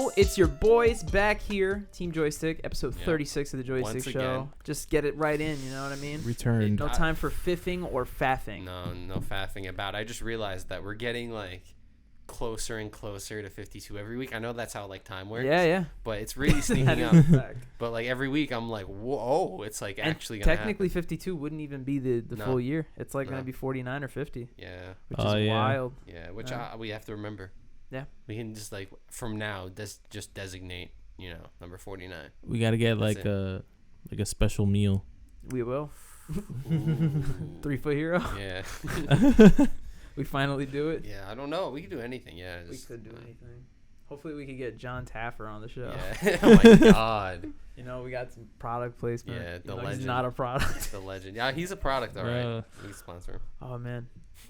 Yo, it's your boys back here, Team Joystick, episode 36 of the Joystick Show. Again. Just get it right in, you know what I mean? Returned. No time for fiffing or faffing. No faffing about it. I just realized that we're getting like closer and closer to 52 every week. I know that's how like time works. Yeah. But it's really sneaking up. But like every week I'm like, whoa, it's like actually going to technically happen. 52 wouldn't even be the full year. It's like going to be 49 or 50. Yeah. Which is wild. Yeah, which we have to remember. Yeah. We can just like from now just designate, number 49. We got to get like a special meal. We will. 3 foot hero. Yeah. We finally do it. Yeah, I don't know. We could do anything. Yeah. We could do anything. Hopefully we could get John Taffer on the show. Yeah. Oh my God. We got some product placement. Yeah, the legend. He's not a product. The legend. Yeah, he's a product, all right. We can sponsor him. Oh man.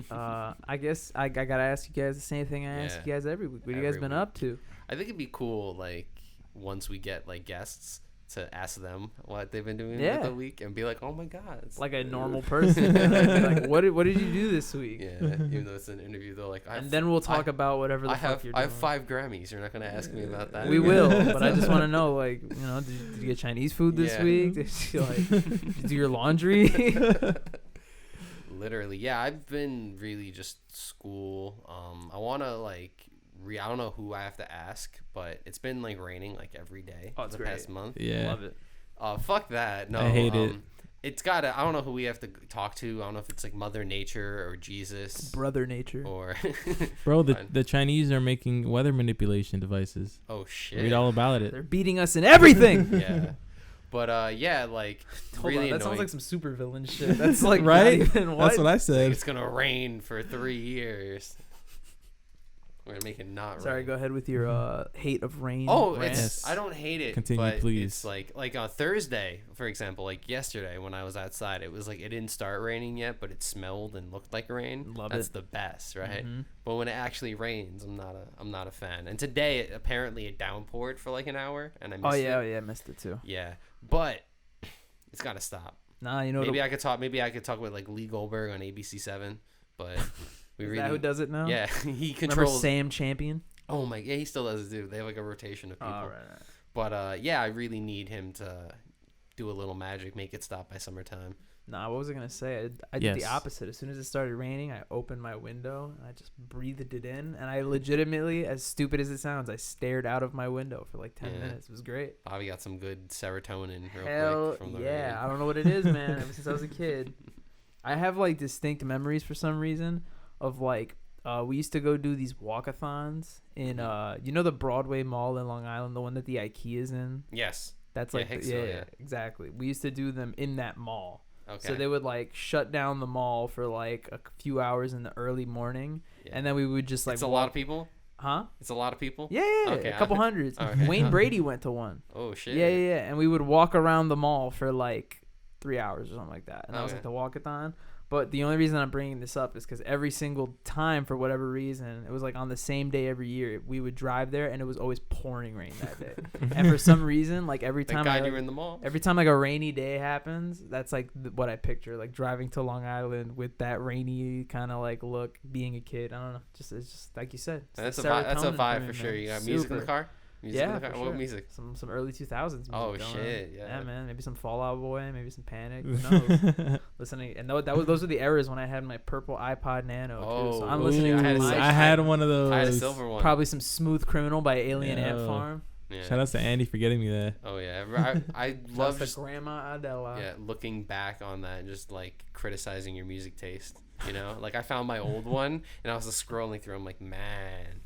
I guess I gotta ask you guys the same thing I ask you guys every week. What have you guys been up to? I think it'd be cool, like once we get like guests, to ask them what they've been doing the week and be like, oh my God, it's like a normal person. Like, what did you do this week? Yeah, even though it's an interview, they're like, and then we'll talk about whatever the fuck you're doing. I have 5 Grammys. You're not gonna ask me about that. We will, but I just want to know, like, did you get Chinese food this week? Did you did you do your laundry? Literally, yeah. I've been really just school. I want to like. I don't know who I have to ask, but it's been like raining like every day the past month. Yeah, love it. Fuck that. No, I hate it. It's got to. I don't know who we have to talk to. I don't know if it's like Mother Nature or Jesus, Brother Nature, or bro. The Chinese are making weather manipulation devices. Oh shit! Read all about it. They're beating us in everything. Yeah. But yeah, like really that sounds like some super villain shit. That's like right. That's what I said. Like it's gonna rain for 3 years. We're gonna make it not rain. Sorry, go ahead with your hate of rain. Oh, yes. I don't hate it. Continue, but please. It's like on Thursday, for example, like yesterday when I was outside, it was like it didn't start raining yet, but it smelled and looked like rain. That's the best, right? Mm-hmm. But when it actually rains, I'm not a fan. And today, apparently, it downpoured for like an hour, and I missed it. Oh yeah, I missed it too. Yeah, but it's gotta stop. Nah, maybe I could talk with like Lee Goldberg on ABC7, but. Is that who does it now? Yeah, he controls. Remember Sam Champion? Oh my, yeah, he still does it too. They have like a rotation of people. Oh, right. But yeah, I really need him to do a little magic, make it stop by summertime. Nah, what was I gonna say? I did the opposite. As soon as it started raining, I opened my window and I just breathed it in. And I legitimately, as stupid as it sounds, I stared out of my window for like 10 minutes. It was great. Bobby got some good serotonin real quick from the rain. rain. I don't know what it is, man. Ever since I was a kid, I have like distinct memories for some reason of like. We used to go do these walkathons in the Broadway Mall in Long Island, the one that the IKEA's in. Yes. That's like exactly. We used to do them in that mall. Okay. So they would like shut down the mall for like a few hours in the early morning, and then we would just like. It's a lot of people. Huh? It's a lot of people. Yeah, okay. A couple hundreds. Okay. Wayne Brady went to one. Oh shit. Yeah, and we would walk around the mall for like 3 hours or something like that, and that was like the walkathon. But the only reason I'm bringing this up is because every single time, for whatever reason, it was like on the same day every year, we would drive there, and it was always pouring rain that day. And for some reason, like every time you were in the mall. Every time like a rainy day happens, that's like what I picture, like driving to Long Island with that rainy kind of like look, being a kid. I don't know, it's just like you said. That's a vibe for sure. You got music in the car. For what music? Some early 2000s music. Oh shit, yeah, man. Maybe some Fall Out Boy, maybe some Panic. Who knows? Listening, and those were the eras when I had my purple iPod Nano too. So I'm listening. I had one of those. I had a silver one. Probably some Smooth Criminal by Alien Ant Farm. Yeah. Shout out to Andy for getting me that. Oh yeah, I love just Grandma Adela. Yeah, looking back on that and just like criticizing your music taste. Like I found my old one and I was just scrolling through. I'm like, man.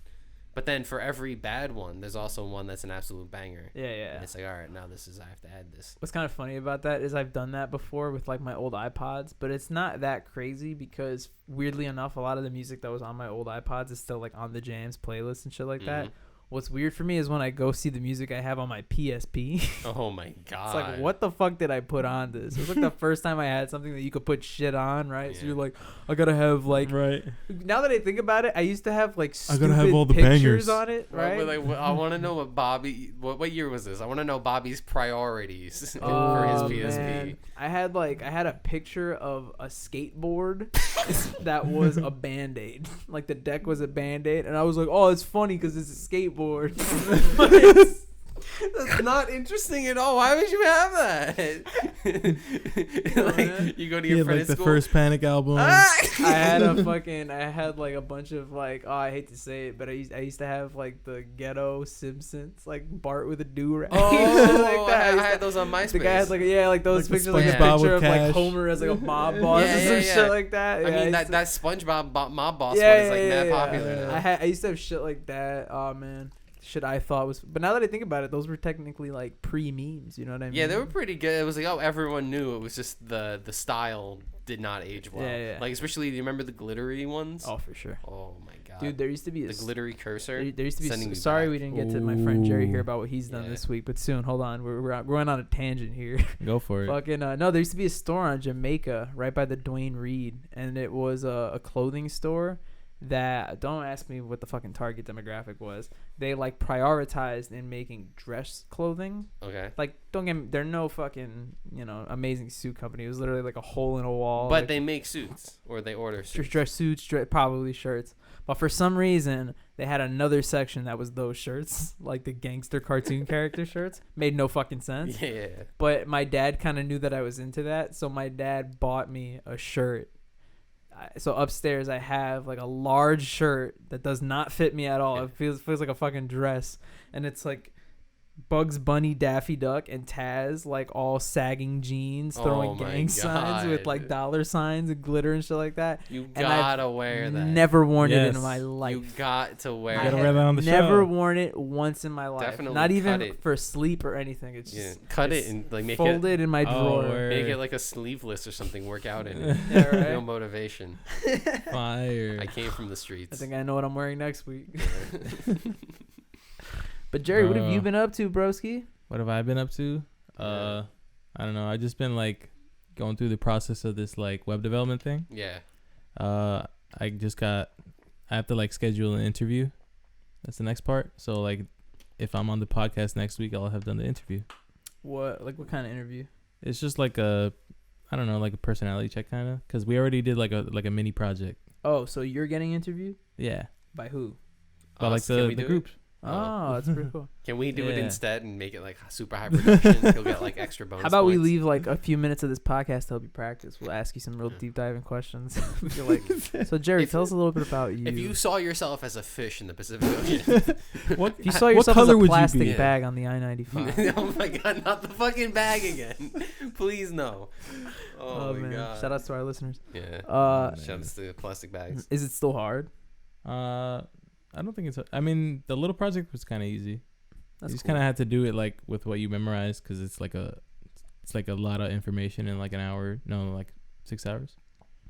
But then for every bad one, there's also one that's an absolute banger. Yeah. And it's like, all right, now I have to add this. What's kind of funny about that is I've done that before with like my old iPods, but it's not that crazy because weirdly enough, a lot of the music that was on my old iPods is still like on the Jams playlist and shit like that. What's weird for me is when I go see the music I have on my PSP. Oh my god! It's like, what the fuck did I put on this? It was like the first time I had something that you could put shit on, right? Yeah. So you're like, I gotta have like. Right. Now that I think about it, I used to have like stupid I gotta have all the pictures bangers on it, right? I want to know what year was this? I want to know Bobby's priorities for his PSP. Man. I had a picture of a skateboard that was a Band-Aid. Like the deck was a Band-Aid, and I was like, oh, it's funny because it's a skateboard. skateboard. That's not interesting at all. Why would you have that? Like you go to your friend's like the school. first Panic album. I had like a bunch of like, I hate to say it, but I used to have like the ghetto Simpsons, like Bart with a do-rag. Oh, like that. I had those on MySpace. The guy had like those Like pictures, like a SpongeBob picture of like Cash. Homer as like a mob boss and some shit like that. I mean that SpongeBob mob boss one is like mad popular now. I used to have shit like that. Oh man. Shit I thought was, but now that I think about it, those were technically like pre-memes. You know what I mean? Yeah, they were pretty good. It was like, oh, everyone knew. It was just the style did not age well. Yeah. Like especially, do you remember the glittery ones? Oh, for sure. Oh my god, dude, there used to be the glittery cursor. There used to be. Sorry, we didn't get to my friend Jerry here about what he's done this week, but soon. Hold on, we're going on a tangent here. Go for it. Fucking no, there used to be a store on Jamaica right by the Dwayne Reed, and it was a clothing store. That, don't ask me what the fucking target demographic was. They like prioritized in making dress clothing. Okay. Like, don't get me, they're no fucking, amazing suit company. It was literally like a hole in a wall. But like, they make suits, or they order suits. Dress suits, probably shirts. But for some reason, they had another section that was those shirts, like the gangster cartoon character shirts. Made no fucking sense. Yeah. But my dad kind of knew that I was into that, so my dad bought me a shirt. So upstairs I have like a large shirt that does not fit me at all. It feels like a fucking dress, and it's like Bugs Bunny, Daffy Duck, and Taz, like all sagging jeans, throwing gang signs with like dollar signs and glitter and shit like that. You gotta wear that. Never worn it in my life. You got to wear it. Wear that on the never show. worn it once in my life. Definitely not even it. for sleep or anything. It's just cut it and like make fold it in my drawer. Make it like a sleeveless or something. Work out in it. Yeah, right? No motivation. Fire. I came from the streets. I think I know what I'm wearing next week. But Jerry, what have you been up to, broski? What have I been up to? I don't know. I just been like going through the process of this like web development thing. Yeah. I have to like schedule an interview. That's the next part. So like if I'm on the podcast next week, I'll have done the interview. What kind of interview? It's just like a personality check kind of, cuz we already did like a mini project. Oh, so you're getting interviewed? Yeah. By who? By like the groups. Oh, that's pretty cool. Can we do it instead and make it like super high production? He'll get like extra bonus. How about points. we leave like a few minutes of this podcast to help you practice? We'll ask you some real deep diving questions. You're like, so Jerry, tell us a little bit about you. If you saw yourself as a fish in the Pacific Ocean, if you saw yourself as a plastic bag on the I-95. Oh my god, not the fucking bag again. Please no. Oh my god. Shout outs to our listeners. Yeah. Shout outs to plastic bags. Is it still hard? I don't think it's. I mean, the little project was kind of easy. You just kind of had to do it like with what you memorized, because it's like a lot of information in like an hour. No, like 6 hours.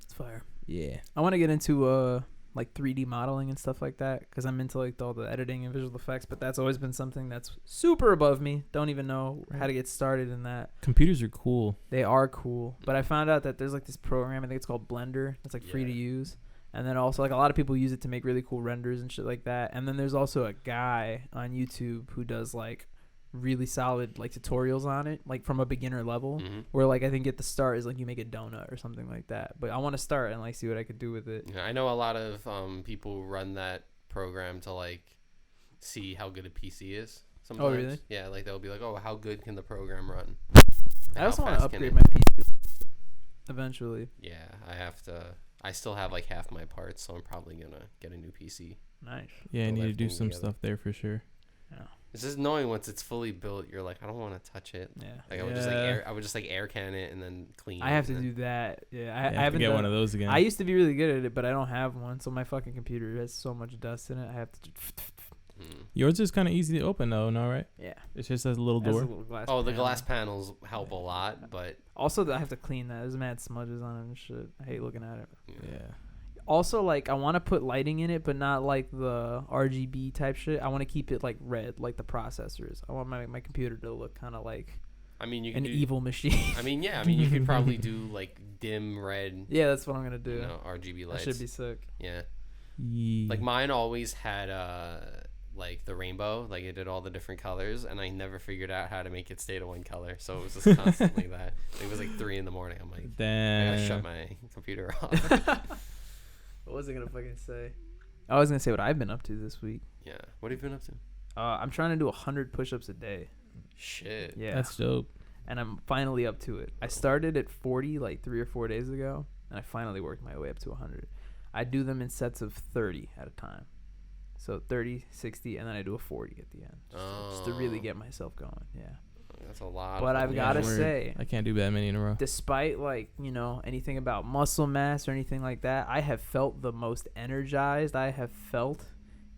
It's fire. Yeah. I want to get into like 3D modeling and stuff like that, because I'm into like all the editing and visual effects. But that's always been something that's super above me. Don't even know how to get started in that. Computers are cool. They are cool, but I found out that there's like this program. I think it's called Blender. It's like free to use. And then also, like, a lot of people use it to make really cool renders and shit like that. And then there's also a guy on YouTube who does, like, really solid, like, tutorials on it, like, from a beginner level. Mm-hmm. Where, like, I think at the start is, like, you make a donut or something like that. But I want to start and, like, see what I could do with it. Yeah, I know a lot of people run that program to, like, see how good a PC is sometimes. Oh, really? Yeah, like, they'll be like, oh, how good can the program run? I also want to upgrade my PC eventually. Yeah, I still have like half my parts, so I'm probably gonna get a new PC. Nice. Yeah, I need to do some stuff there for sure. Yeah. It's just knowing once it's fully built, you're like, I don't want to touch it. Yeah. Like I would just like air can it and then clean. I have to do that. Yeah. I haven't get one of those again. I used to be really good at it, but I don't have one, so my fucking computer has so much dust in it. I have to. Yours is kind of easy to open though, no, right? Yeah. It's just a little door. The glass panels help a lot, but also I have to clean that. There's mad smudges on it and shit. I hate looking at it. Yeah. Also, like, I want to put lighting in it, but not like the RGB type shit. I want to keep it like red, like the processors. I want my computer to look kind of like, I mean, you an evil machine. I mean, you could probably do like dim red. Yeah, that's what I'm gonna do. RGB lights. That should be sick. Yeah. Like mine always had like the rainbow, like it did all the different colors, and I never figured out how to make it stay to one color, so it was just constantly that. It was like 3 a.m. I'm like, damn, I gotta shut my computer off. What was I gonna fucking say? I was gonna say what I've been up to this week. Yeah. What have you been up to? I'm trying to do 100 push-ups a day. Shit. Yeah. That's dope. And I'm finally up to it. I started at 40 like 3 or 4 days ago, and I finally worked my way up to 100. I do them in sets of 30 at a time. So 30, 60, and then I do a 40 at the end. Just to really get myself going. Yeah. That's a lot. But I've got to say, I can't do that many in a row. Despite like, anything about muscle mass or anything like that, I have felt the most energized I have felt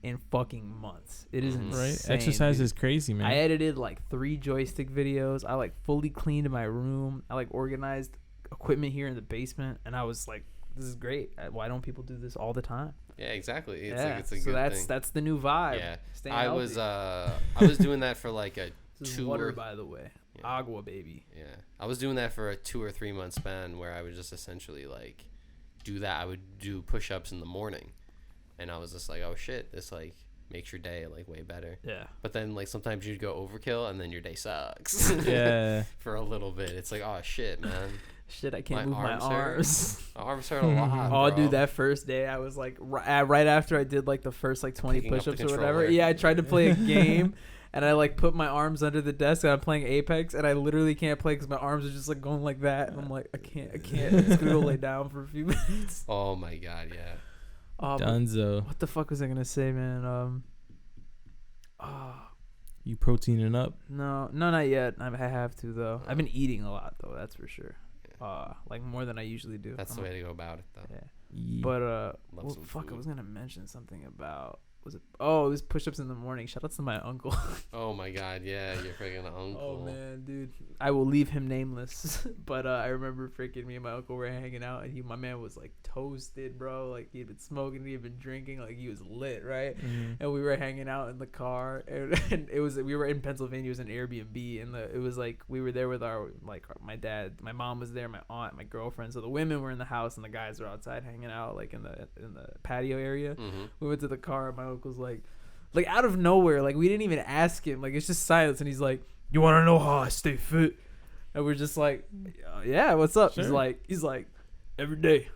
in fucking months. It is insane. Right? Exercise is crazy, man. I edited like 3 joystick videos. I like fully cleaned my room. I like organized equipment here in the basement, and I was like, this is great. Why don't people do this all the time? Yeah, exactly. It's so a good thing. That's the new vibe. Yeah. I was doing that for like a this is 2 water, or, by the way. Yeah. Agua, baby. Yeah. I was doing that for a 2 or 3 month span where I would just essentially like do that. I would do push-ups in the morning, and I was just like, oh shit, this like makes your day like way better. Yeah. But then like sometimes you'd go overkill and then your day sucks. Yeah. For a little bit. It's like, oh shit, man. Shit, I can't move my arms. My arms hurt a lot. Oh, bro. dude, that first day I was like, right after I did like the first like 20 Picking up the push-ups or controller. whatever. Yeah, I tried to play a game. And I like put my arms under the desk and I'm playing Apex and I literally can't play because my arms are just like going like that. And I'm like, I can't. I'm just going to go lay down for a few minutes. Oh my God, yeah. Dunzo. What the fuck was I going to say, man? You proteining up? No, not yet. I have to, though. I've been eating a lot, though. That's for sure. Like more than I usually do. That's the way to go about it, though. Yeah. But, I was going to mention something about... it was push-ups in the morning. Shout out to my uncle. Oh my God, yeah, your freaking uncle. Oh man, dude, I will leave him nameless. But I remember freaking me and my uncle were hanging out, and my man was like toasted, bro. Like he had been smoking, he had been drinking, like he was lit, right? Mm-hmm. And we were hanging out in the car, and we were in Pennsylvania. It was an Airbnb, and it was like we were there with my dad, my mom was there, my aunt, my girlfriend. So the women were in the house, and the guys were outside hanging out, like in the patio area. Mm-hmm. We went to the car, and my uncle's like out of nowhere, like we didn't even ask him, like it's just silence, and he's like, you want to know how I stay fit? And we're just like, yeah, what's up? Sure. He's like every day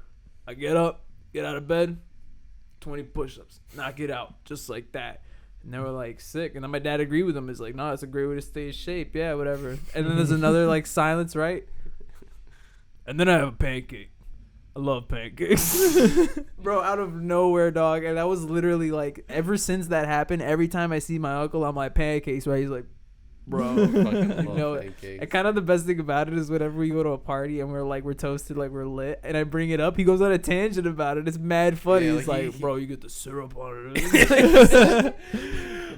I get up, get out of bed, 20 push-ups, knock it out just like that. And they were like sick, and then my dad agreed with him. He's like, no, that's a great way to stay in shape. Yeah, whatever. And then there's another like silence, right? And then I have a pancake. I love pancakes. Bro, out of nowhere, dog. And that was literally like, ever since that happened, every time I see my uncle, I'm like, pancakes, right? He's like, bro. Pancakes. And kind of the best thing about it is whenever we go to a party and we're toasted, like we're lit, and I bring it up, he goes on a tangent about it. It's mad funny. Yeah, He's like, bro, you get the syrup on it.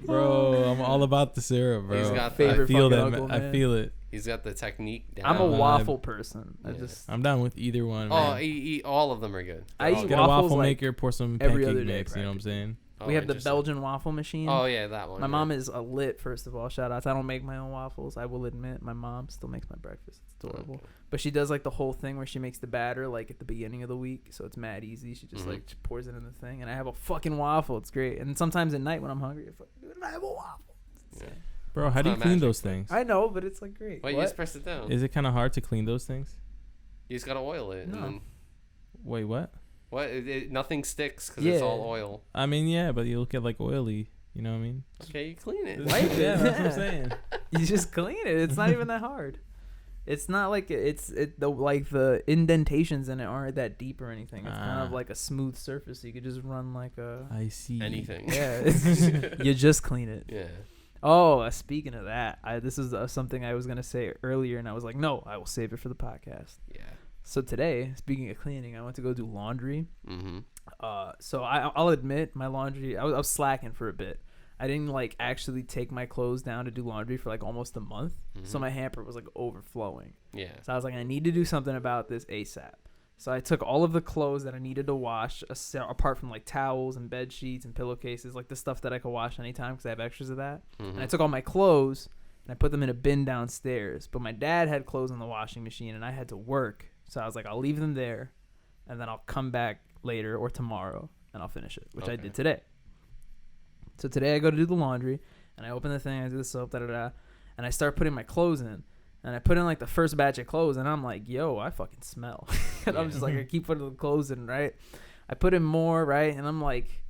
Bro, I'm all about the syrup, bro. He's got favorite I feel that. uncle, I feel it. He's got the technique down. I'm a waffle person. Yeah. I'm down with either one. Oh, man. all of them are good. I They're eat all Get good. a waffles waffle like maker, pour some every pancake other day, mix. You know what I'm saying? Oh, we have the interesting. Belgian waffle machine. Oh yeah, that one. My mom is a lit, first of all. Shout outs. I don't make my own waffles. I will admit, my mom still makes my breakfast. It's adorable. Okay. But she does like the whole thing where she makes the batter like at the beginning of the week, so it's mad easy. She just like pours it in the thing, and I have a fucking waffle. It's great. And sometimes at night when I'm hungry, I have a waffle. Yeah. Bro, how do you clean those things? I know, but it's like great. Why you just press it down? Is it kind of hard to clean those things? You just gotta oil it. No. And then, Wait, what? what? Nothing sticks because it's all oil. I mean, yeah, but you look at like oily. You know what I mean? Okay, you clean it. Wipe it. Yeah, that's what I'm saying. You just clean it. It's not even that hard. It's not like the indentations in it aren't that deep or anything. It's kind of like a smooth surface. So you could just run like a. I see. Anything. Yeah, you just clean it. Yeah. Oh, speaking of that, this is something I was gonna say earlier, and I was like, no, I will save it for the podcast. Yeah. So today, speaking of cleaning, I went to go do laundry. Mm-hmm. So I'll admit my laundry. I was slacking for a bit. I didn't like actually take my clothes down to do laundry for like almost a month. Mm-hmm. So my hamper was like overflowing. Yeah. So I was like, I need to do something about this ASAP. So I took all of the clothes that I needed to wash, apart from like towels and bed sheets and pillowcases, like the stuff that I could wash anytime because I have extras of that. Mm-hmm. And I took all my clothes and I put them in a bin downstairs. But my dad had clothes in the washing machine and I had to work. So I was like, I'll leave them there and then I'll come back later or tomorrow and I'll finish it, which I did today. So today I go to do the laundry and I open the thing, I do the soap, and I start putting my clothes in. And I put in like the first batch of clothes and I'm like, yo, I fucking smell. And I'm just like, I keep putting the clothes in, right? I put in more, right? And I'm like,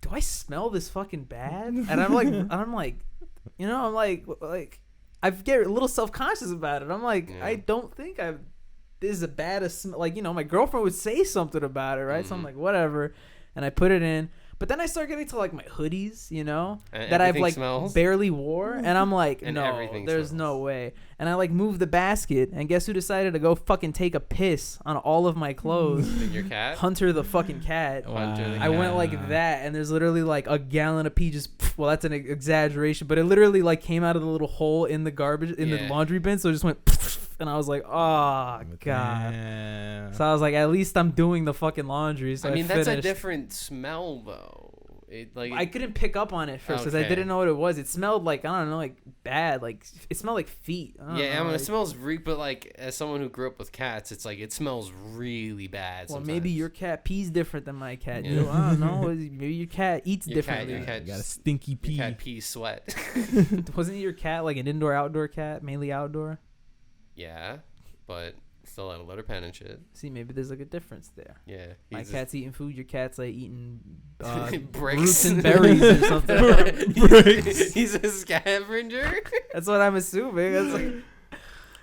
do I smell this fucking bad? And I'm like, you know, I'm like I get a little self-conscious about it. I'm like, I don't think this is a bad smell. Like, you know, my girlfriend would say something about it, right? So I'm like, whatever. And I put it in. But then I start getting to like my hoodies, you know, that I've like barely wore, and I'm like, no, there's no way. And I like moved the basket, and guess who decided to go fucking take a piss on all of my clothes? Your cat? Hunter the fucking cat. Wow. I went like that, and there's literally like a gallon of pee just. Well, that's an exaggeration, but it literally like came out of the little hole in the garbage in the laundry bin, so it just went. And I was like, oh, God. Damn. So I was like, at least I'm doing the fucking laundry. So I mean, that's a different smell, though. I couldn't pick up on it first because I didn't know what it was. It smelled like, I don't know, like bad. Like, it smelled like feet. I mean, it smells but like, as someone who grew up with cats, it's like, it smells really bad sometimes. Well, maybe your cat pees different than my cat. Yeah. I don't know. Maybe your cat eats differently. Your cat got a stinky pee. Your cat pees sweat. Wasn't your cat like an indoor-outdoor cat? Mainly outdoor? Yeah, but still out of litter pen and shit. See, maybe there's like a difference there. Yeah. My cat's eating food. Your cat's like eating bricks roots and berries or something. Bricks. He's a scavenger. That's what I'm assuming. That's like,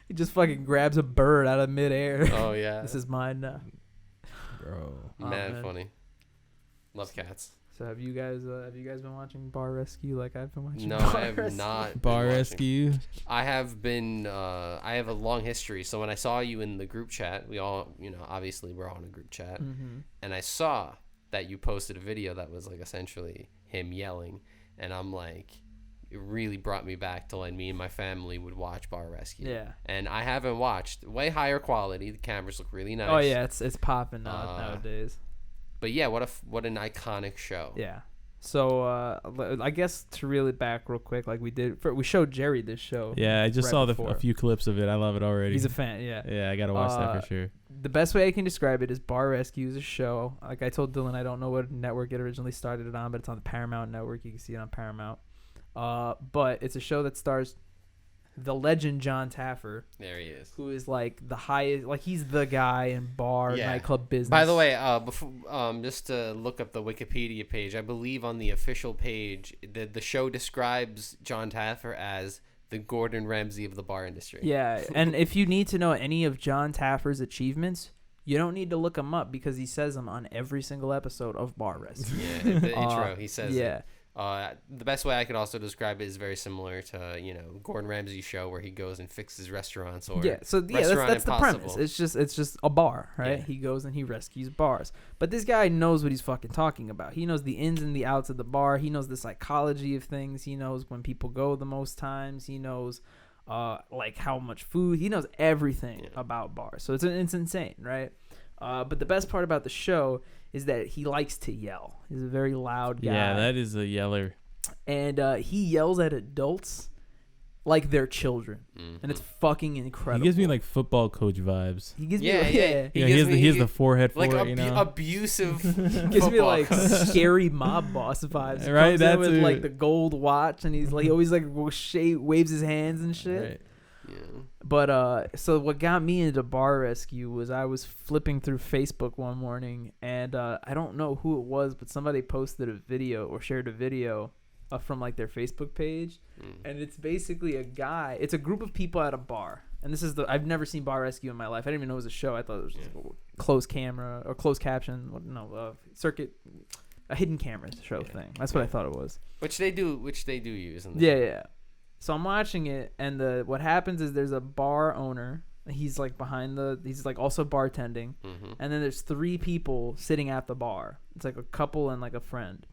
he just fucking grabs a bird out of midair. Oh, yeah. This is mine now. Bro. Man, funny. Love cats. So have you guys been watching Bar Rescue like I've been watching? No, Bar I have Rescue? not. Bar Rescue. I have been. I have a long history. So when I saw you in the group chat, we all, you know, obviously we're all in a group chat, and I saw that you posted a video that was like essentially him yelling, and I'm like, it really brought me back to when me and my family would watch Bar Rescue. Yeah. And I haven't watched. Way higher quality. The cameras look really nice. Oh yeah, it's popping nowadays. But yeah, what an iconic show. Yeah. So I guess to reel it back real quick, like we showed Jerry this show. Yeah, I just saw a few clips of it. I love it already. He's a fan. Yeah. Yeah, I gotta watch that for sure. The best way I can describe it is Bar Rescue is a show. Like I told Dylan, I don't know what network it originally started it on, but it's on the Paramount Network. You can see it on Paramount. But it's a show that stars the legend John Taffer. There he is. Who is like the highest, like he's the guy in nightclub business. By the way, before just to look up the Wikipedia page, I believe on the official page, the show describes John Taffer as the Gordon Ramsay of the bar industry. Yeah, and if you need to know any of John Taffer's achievements, you don't need to look him up because he says them on every single episode of Bar Rescue. Yeah, the intro, he says yeah. it. The best way I could also describe it is very similar to, you know, Gordon Ramsay's show where he goes and fixes restaurants or that's the premise. It's just a bar, right? Yeah. He goes and he rescues bars. But this guy knows what he's fucking talking about. He knows the ins and the outs of the bar. He knows the psychology of things. He knows when people go the most times. He knows like how much food. He knows everything about bars. So it's insane, right? But the best part about the show is that he likes to yell. He's a very loud guy. Yeah, that is a yeller. And he yells at adults like they're children. And it's fucking incredible. He gives me like football coach vibes. He gives me he has the forehead for like it, you know? Abusive gives me like scary mob boss vibes. Right, that's with like the gold watch, and he's like, he always like waves his hands and shit. Right. Yeah. But so what got me into Bar Rescue was I was flipping through Facebook one morning, and I don't know who it was, but somebody posted a video or shared a video from like their Facebook page, and it's basically it's a group of people at a bar, and this is I've never seen Bar Rescue in my life. I didn't even know it was a show. I thought it was just closed camera or closed caption. Circuit. A hidden camera show thing. That's what I thought it was. Which they do use. In the show. Yeah. So I'm watching it, and what happens is there's a bar owner. He's like he's like also bartending, and then there's 3 people sitting at the bar. It's like a couple and like a friend,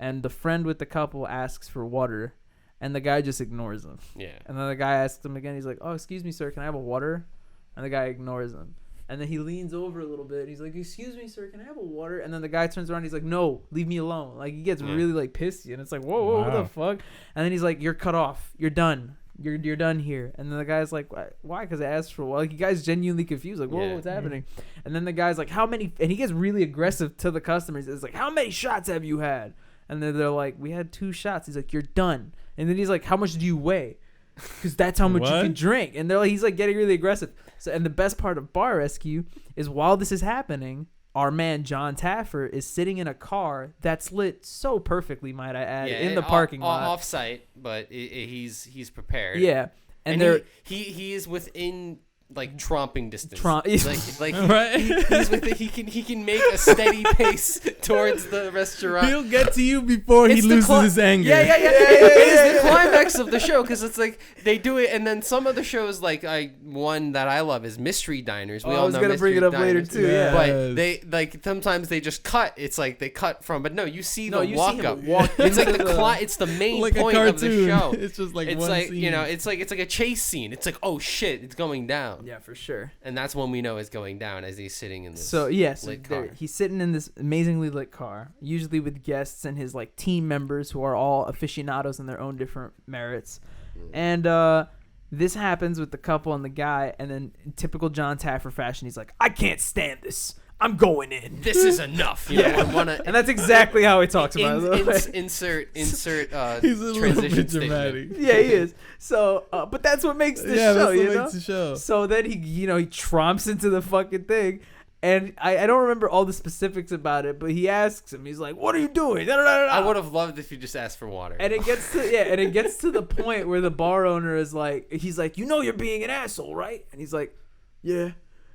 and the friend with the couple asks for water, and the guy just ignores him. Yeah. And then the guy asks him again. He's like, "Oh, excuse me, sir, can I have a water?" And the guy ignores him. And then he leans over a little bit. And he's like, "Excuse me, sir, can I have a water?" And then the guy turns around. And he's like, "No, leave me alone." Like he gets really like pissy, and it's like, "Whoa, what the fuck?" And then he's like, "You're cut off. You're done. You're done here." And then the guy's like, "Why?" Because I asked for. Like, you guys genuinely confused. Like, "Whoa, what's happening?" And then the guy's like, "How many?" And he gets really aggressive to the customers. It's like, "How many shots have you had?" And then they're like, "We had 2 shots." He's like, "You're done." And then he's like, "How much do you weigh?" Because that's how much you can drink. And they're like, he's like getting really aggressive. So, and the best part of Bar Rescue is while this is happening, our man John Taffer is sitting in a car that's lit so perfectly, might I add, in the parking lot, off site, but he's prepared. Yeah, and he is within like tromping distance. Right. He can make a steady pace towards the restaurant. He'll get to you before he loses his anger. Yeah. It is the climax of the show because it's like they do it, and then some of the shows, like one that I love is Mystery Diners. I was gonna bring it up later too. Yeah, but they like sometimes they just cut. It's like they cut from, but no, you see the walk up. It's like it's the main like point of the show. It's just like it's one like scene. it's like a chase scene. It's like, oh shit, it's going down. Yeah, for sure. And that's when we know it's going down as he's sitting in this lit car. He's sitting in this amazingly lit car, usually with guests and his like team members who are all aficionados in their own different merits. And this happens with the couple and the guy, and then in typical John Taffer fashion, he's like, I can't stand this. I'm going in. This is enough. You know, and that's exactly how he talks about it. Insert He's a transition bit dramatic. Yeah, he is. So, but that's what makes the show, that's what you know? makes the show. So then he tromps into the fucking thing. And I don't remember all the specifics about it, but he asks him, he's like, what are you doing? I would have loved if you just asked for water. And it gets to the point where the bar owner is like, he's like, you know you're being an asshole, right? And he's like, yeah.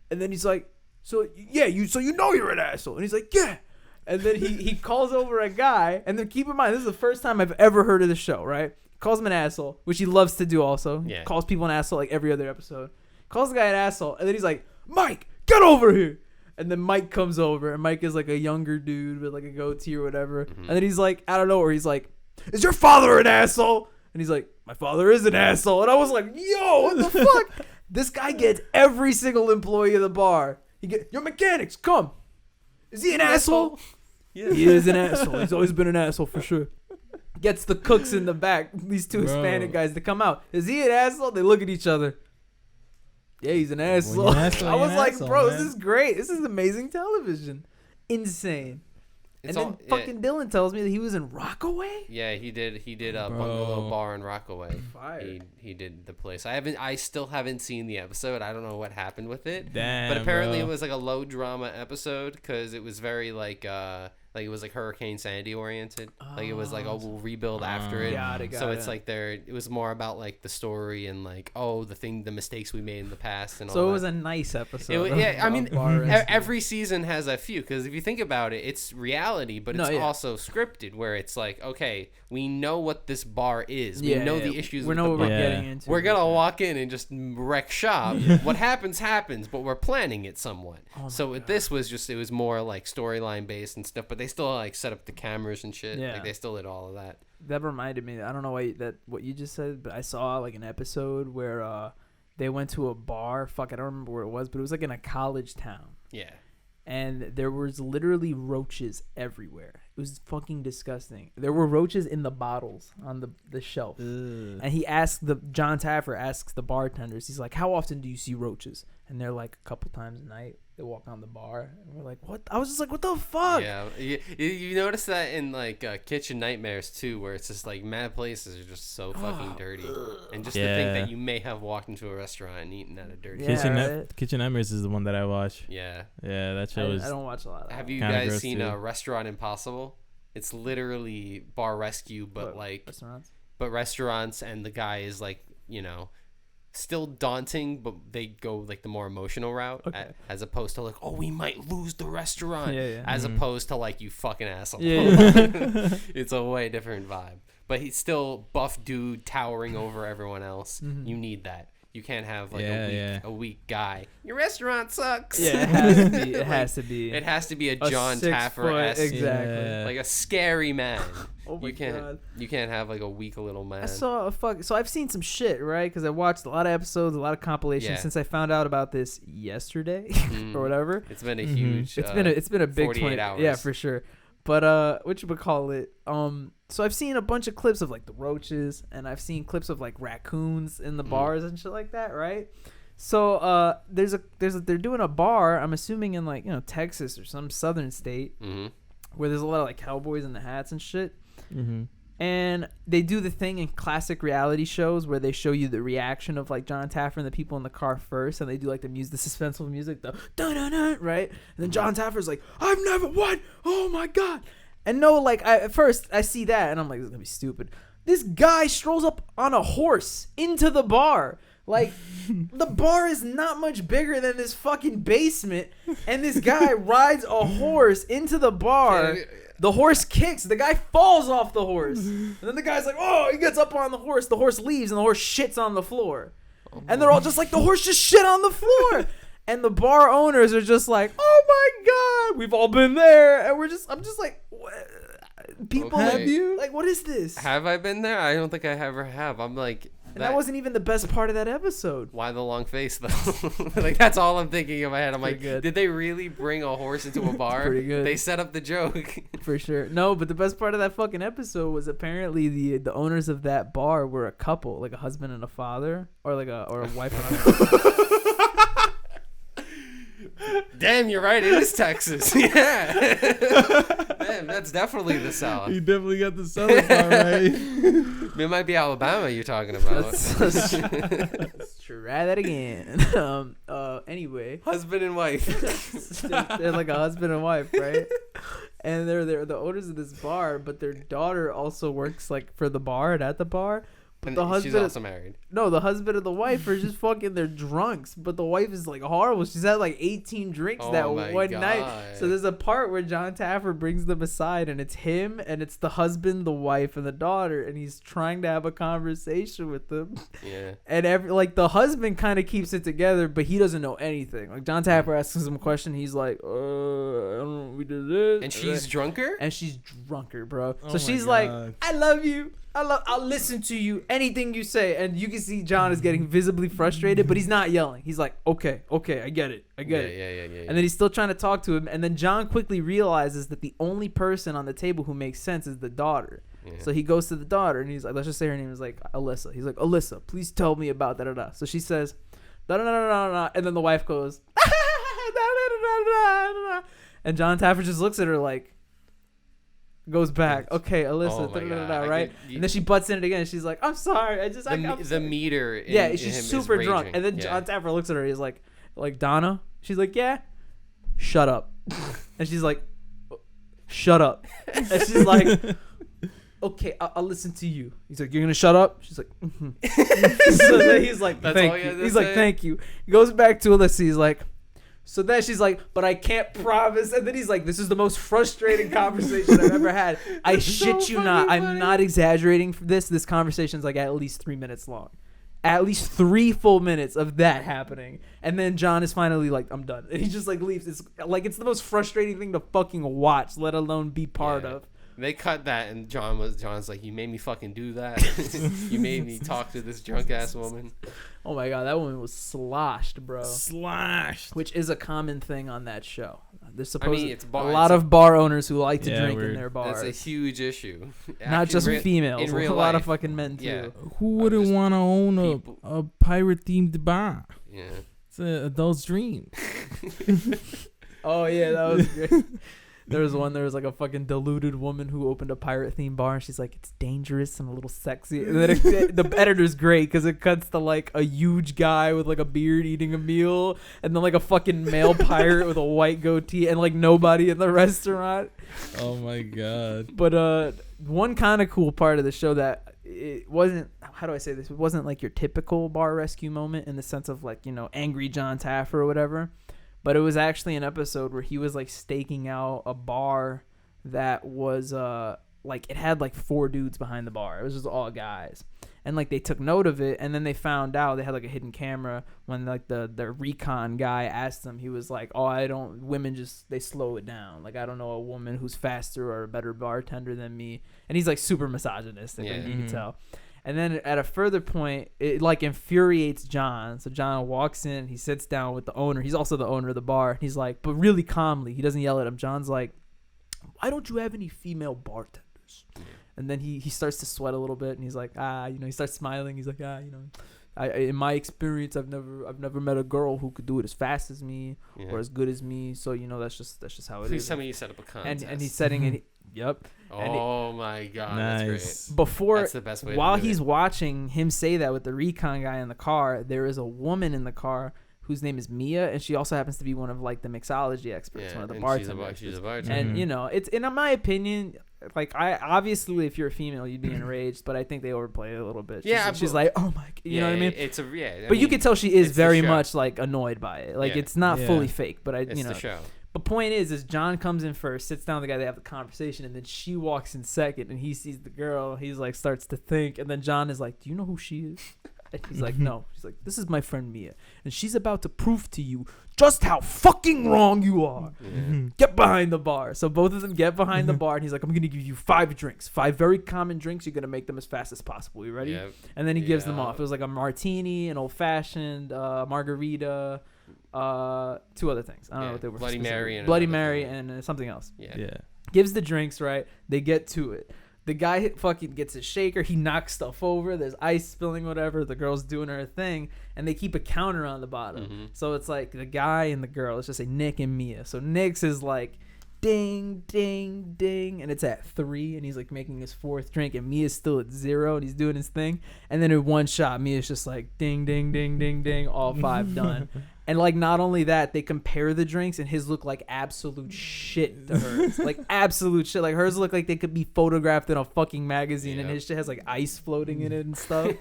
And then he's like, so you know you're an asshole. And he's like, yeah. And then he calls over a guy, and then keep in mind, this is the first time I've ever heard of the show, right? Calls him an asshole, which he loves to do also. Yeah. Calls people an asshole like every other episode. Calls the guy an asshole, and then he's like, Mike, get over here. And then Mike comes over, and Mike is like a younger dude with like a goatee or whatever. Mm-hmm. And then he's like, out of nowhere, he's like, is your father an asshole? And he's like, my father is an asshole. And I was like, yo, what the fuck? This guy gets every single employee of the bar. Your mechanics, come. Is he an asshole? Yeah. He is an asshole. He's always been an asshole for sure. Gets the cooks in the back, these two Hispanic guys, to come out. Is he an asshole? They look at each other. Yeah, he's an asshole. I was like, bro, this is great. This is amazing television. Insane. Fucking Dylan tells me that he was in Rockaway. Yeah, he did a bungalow bar in Rockaway. Fire. He did the place. I still haven't seen the episode. I don't know what happened with it. Damn, but apparently it was like a low drama episode because it was very like it was like Hurricane Sandy oriented. Like it was like, oh, we'll rebuild after it. Got so it's like it was more about like the story and like, oh, the mistakes we made in the past and all that. So it was a nice episode. I mean, every season has a few, because if you think about it, it's reality, but it's also scripted, where it's like, okay, we know what this bar is. We know the issues with the bar. We're getting into. We're going to walk in and just wreck shop. What happens, but we're planning it somewhat. This was just, it was more like storyline based and stuff, but they still like set up the cameras and shit. Yeah. Like they still did all of that. That reminded me, I don't know what you just said, but I saw like an episode where they went to a bar. Fuck, I don't remember where it was, but it was like in a college town. Yeah. And there was literally roaches everywhere. It was fucking disgusting. There were roaches in the bottles on the shelf. Ugh. And John Taffer asks the bartenders, he's like, how often do you see roaches? And they're like, a couple times a night. They walk on the bar, and we're like, what? I was just like, what the fuck? Yeah, you notice that in like Kitchen Nightmares too, where it's just like mad places are just so fucking dirty, and just to think that you may have walked into a restaurant and eaten at a dirty. Kitchen Nightmares is the one that I watch. Yeah, that show is. I don't watch a lot of that. Have you guys seen Restaurant Impossible? It's literally bar rescue, but restaurants, and the guy is like, still daunting, but they go like the more emotional route, as opposed to like, oh, we might lose the restaurant, as opposed to like, you fucking asshole. It's a way different vibe, but he's still buff dude towering over everyone else. You need that. You can't have like a weak guy. Your restaurant sucks. Yeah, it has to be. It has to be. It has to be a John Taffer-esque, exactly, like a scary man. Oh my God. You can't have like a weak little man. So I've seen some shit, right? Because I watched a lot of episodes, a lot of compilations since I found out about this yesterday or whatever. It's been a huge. It's been a big 48 hours. Yeah, for sure. But what you would call it? So I've seen a bunch of clips of like the roaches, and I've seen clips of like raccoons in the bars and shit like that, right? So they're doing a bar, I'm assuming in like, Texas or some southern state, where there's a lot of like cowboys in the hats and shit. And they do the thing in classic reality shows where they show you the reaction of like John Taffer and the people in the car first, and they do like the suspenseful music, the dun-dun-dun, right? And then John Taffer's like, I've never won. Oh my God. And no, like at first I see that and I'm like, this is gonna be stupid. This guy strolls up on a horse into the bar. Like, the bar is not much bigger than this fucking basement, and this guy rides a horse into the bar. The horse kicks. The guy falls off the horse. And then the guy's like, oh, he gets up on the horse. The horse leaves, and the horse shits on the floor. And they're all just like, the horse just shit on the floor. And the bar owners are just like, oh my God, we've all been there. And I'm just like, what? People, okay. like, what is this? Have I been there? I don't think I ever have. I'm like... And that wasn't even the best part of that episode. Why the long face, though? Like, that's all I'm thinking in my head. I'm pretty like, good. Did they really bring a horse into a bar? Pretty good. They set up the joke. For sure. No, but the best part of that fucking episode was apparently the owners of that bar were a couple, like a husband and a father, or a wife and a Damn, you're right. It is Texas. Yeah. Damn, that's definitely the South. You definitely got the Southern part right. It might be Alabama you're talking about. Let's try that again. Anyway. Husband and wife. They're like a husband and wife, right? And they're the owners of this bar, but their daughter also works like for the bar and at the bar. But and the husband, she's also married. No, the husband and the wife are just fucking, they're drunks. But the wife is like horrible. She's had like 18 drinks that one night. So there's a part where John Taffer brings them aside, and it's him, and it's the husband, the wife, and the daughter, and he's trying to have a conversation with them. Yeah. And the husband kind of keeps it together, but he doesn't know anything. Like John Taffer asks him a question, he's like, I don't know, we did this. And she's drunker? And she's drunker, bro. Oh so she's God. like, I love you. I'll listen to you, anything you say. And you can see John is getting visibly frustrated, but he's not yelling. He's like, okay, I get it. Yeah. And then he's still trying to talk to him. And then John quickly realizes that the only person on the table who makes sense is the daughter. Yeah. So he goes to the daughter, and he's like, let's just say her name is like Alyssa. He's like, Alyssa, please tell me about da-da-da. So she says, da-da-da-da-da-da. And then the wife goes, da-da-da-da-da-da. And John Taffer just looks at her like, goes back. Okay, Alyssa, right? And then she butts in it again. She's like, I'm sorry. The meter. She's super drunk. And then John Taffer looks at her. He's like Donna? She's like, yeah. Shut up. And she's like, shut up. And she's like, okay, I'll listen to you. He's like, you're going to shut up? She's like, mm-hmm. So then he's like, thank you. He's like, thank you. He goes back to Alyssa. He's like, so then she's like, but I can't promise. And then he's like, this is the most frustrating conversation I've ever had. I shit you not. I'm not exaggerating for this. This conversation's like at least 3 minutes long. At least 3 full minutes of that happening. And then John is finally like, I'm done. And he just like leaves. It's the most frustrating thing to fucking watch, let alone be part of. They cut that, and John's like, you made me fucking do that. You made me talk to this drunk ass woman. Oh my God, that woman was sloshed, bro. Sloshed. Which is a common thing on that show. There's a lot of bar owners who like to drink in their bars. That's a huge issue. Not just females, a lot of fucking men too. Yeah. Who wouldn't want to own a pirate-themed bar? Yeah. It's an adult's dream. Oh yeah, that was great. There was like a fucking deluded woman who opened a pirate-themed bar, and she's like, it's dangerous and a little sexy. And then the editor's great because it cuts to like a huge guy with like a beard eating a meal, and then like a fucking male pirate with a white goatee, and like nobody in the restaurant. Oh my God. But one kind of cool part of the show that it wasn't, how do I say this? It wasn't like your typical bar rescue moment in the sense of like, angry John Taffer or whatever. But it was actually an episode where he was like staking out a bar that was it had like 4 dudes behind the bar. It was just all guys. And like they took note of it, and then they found out they had like a hidden camera when like the recon guy asked them. He was like, women just, they slow it down. Like I don't know a woman who's faster or a better bartender than me. And he's like super misogynistic, you can tell. And then at a further point, it like infuriates John. So John walks in, he sits down with the owner. He's also the owner of the bar. He's like, but really calmly, he doesn't yell at him. John's like, why don't you have any female bartenders? And then he starts to sweat a little bit, and he's like, he starts smiling. He's like, in my experience, I've never met a girl who could do it as fast as me or as good as me. So that's just how it is. Please tell me you set up a contest. And he's setting it. Yep. Oh my god, nice. That's great. Before, that's the best way while to do he's it. watching him say that with the recon guy in the car, there is a woman in the car whose name is Mia, and she also happens to be one of like the mixology experts, one of the bartenders. She's a bartender. And you know, it's in my opinion, like I obviously if you're a female, you'd be enraged, but I think they overplay it a little bit. She's like, oh my, you know what I mean? It's but you can tell she is very much like annoyed by it. Like it's not fully fake, but it's the show. The point is John comes in first, sits down with the guy, they have the conversation, and then she walks in second, and he sees the girl, he's like starts to think, and then John is like, do you know who she is? And he's like, no. She's like, this is my friend Mia, and she's about to prove to you just how fucking wrong you are. Get behind the bar. So both of them get behind the bar, and he's like, I'm gonna give you 5 drinks, 5 very common drinks. You're gonna make them as fast as possible. You ready? Yep. And then he gives them off. It was like a martini, an old fashioned, margarita, 2 other things. I don't know what they were. Bloody Mary and something else. Yeah. Gives the drinks, right? They get to it. The guy fucking gets a shaker. He knocks stuff over. There's ice spilling, whatever. The girl's doing her thing, and they keep a counter on the bottom. So it's like the guy and the girl. Let's just say Nick and Mia. So Nick's is like ding, ding, ding, and it's at 3, and he's like making his 4th drink, and Mia's still at 0, and he's doing his thing. And then in one shot, Mia's just like ding, ding, ding, ding, ding, all 5 done. And like not only that, they compare the drinks, and his look like absolute shit to hers. Like absolute shit. Like hers look like they could be photographed in a fucking magazine, and his shit has like ice floating in it and stuff.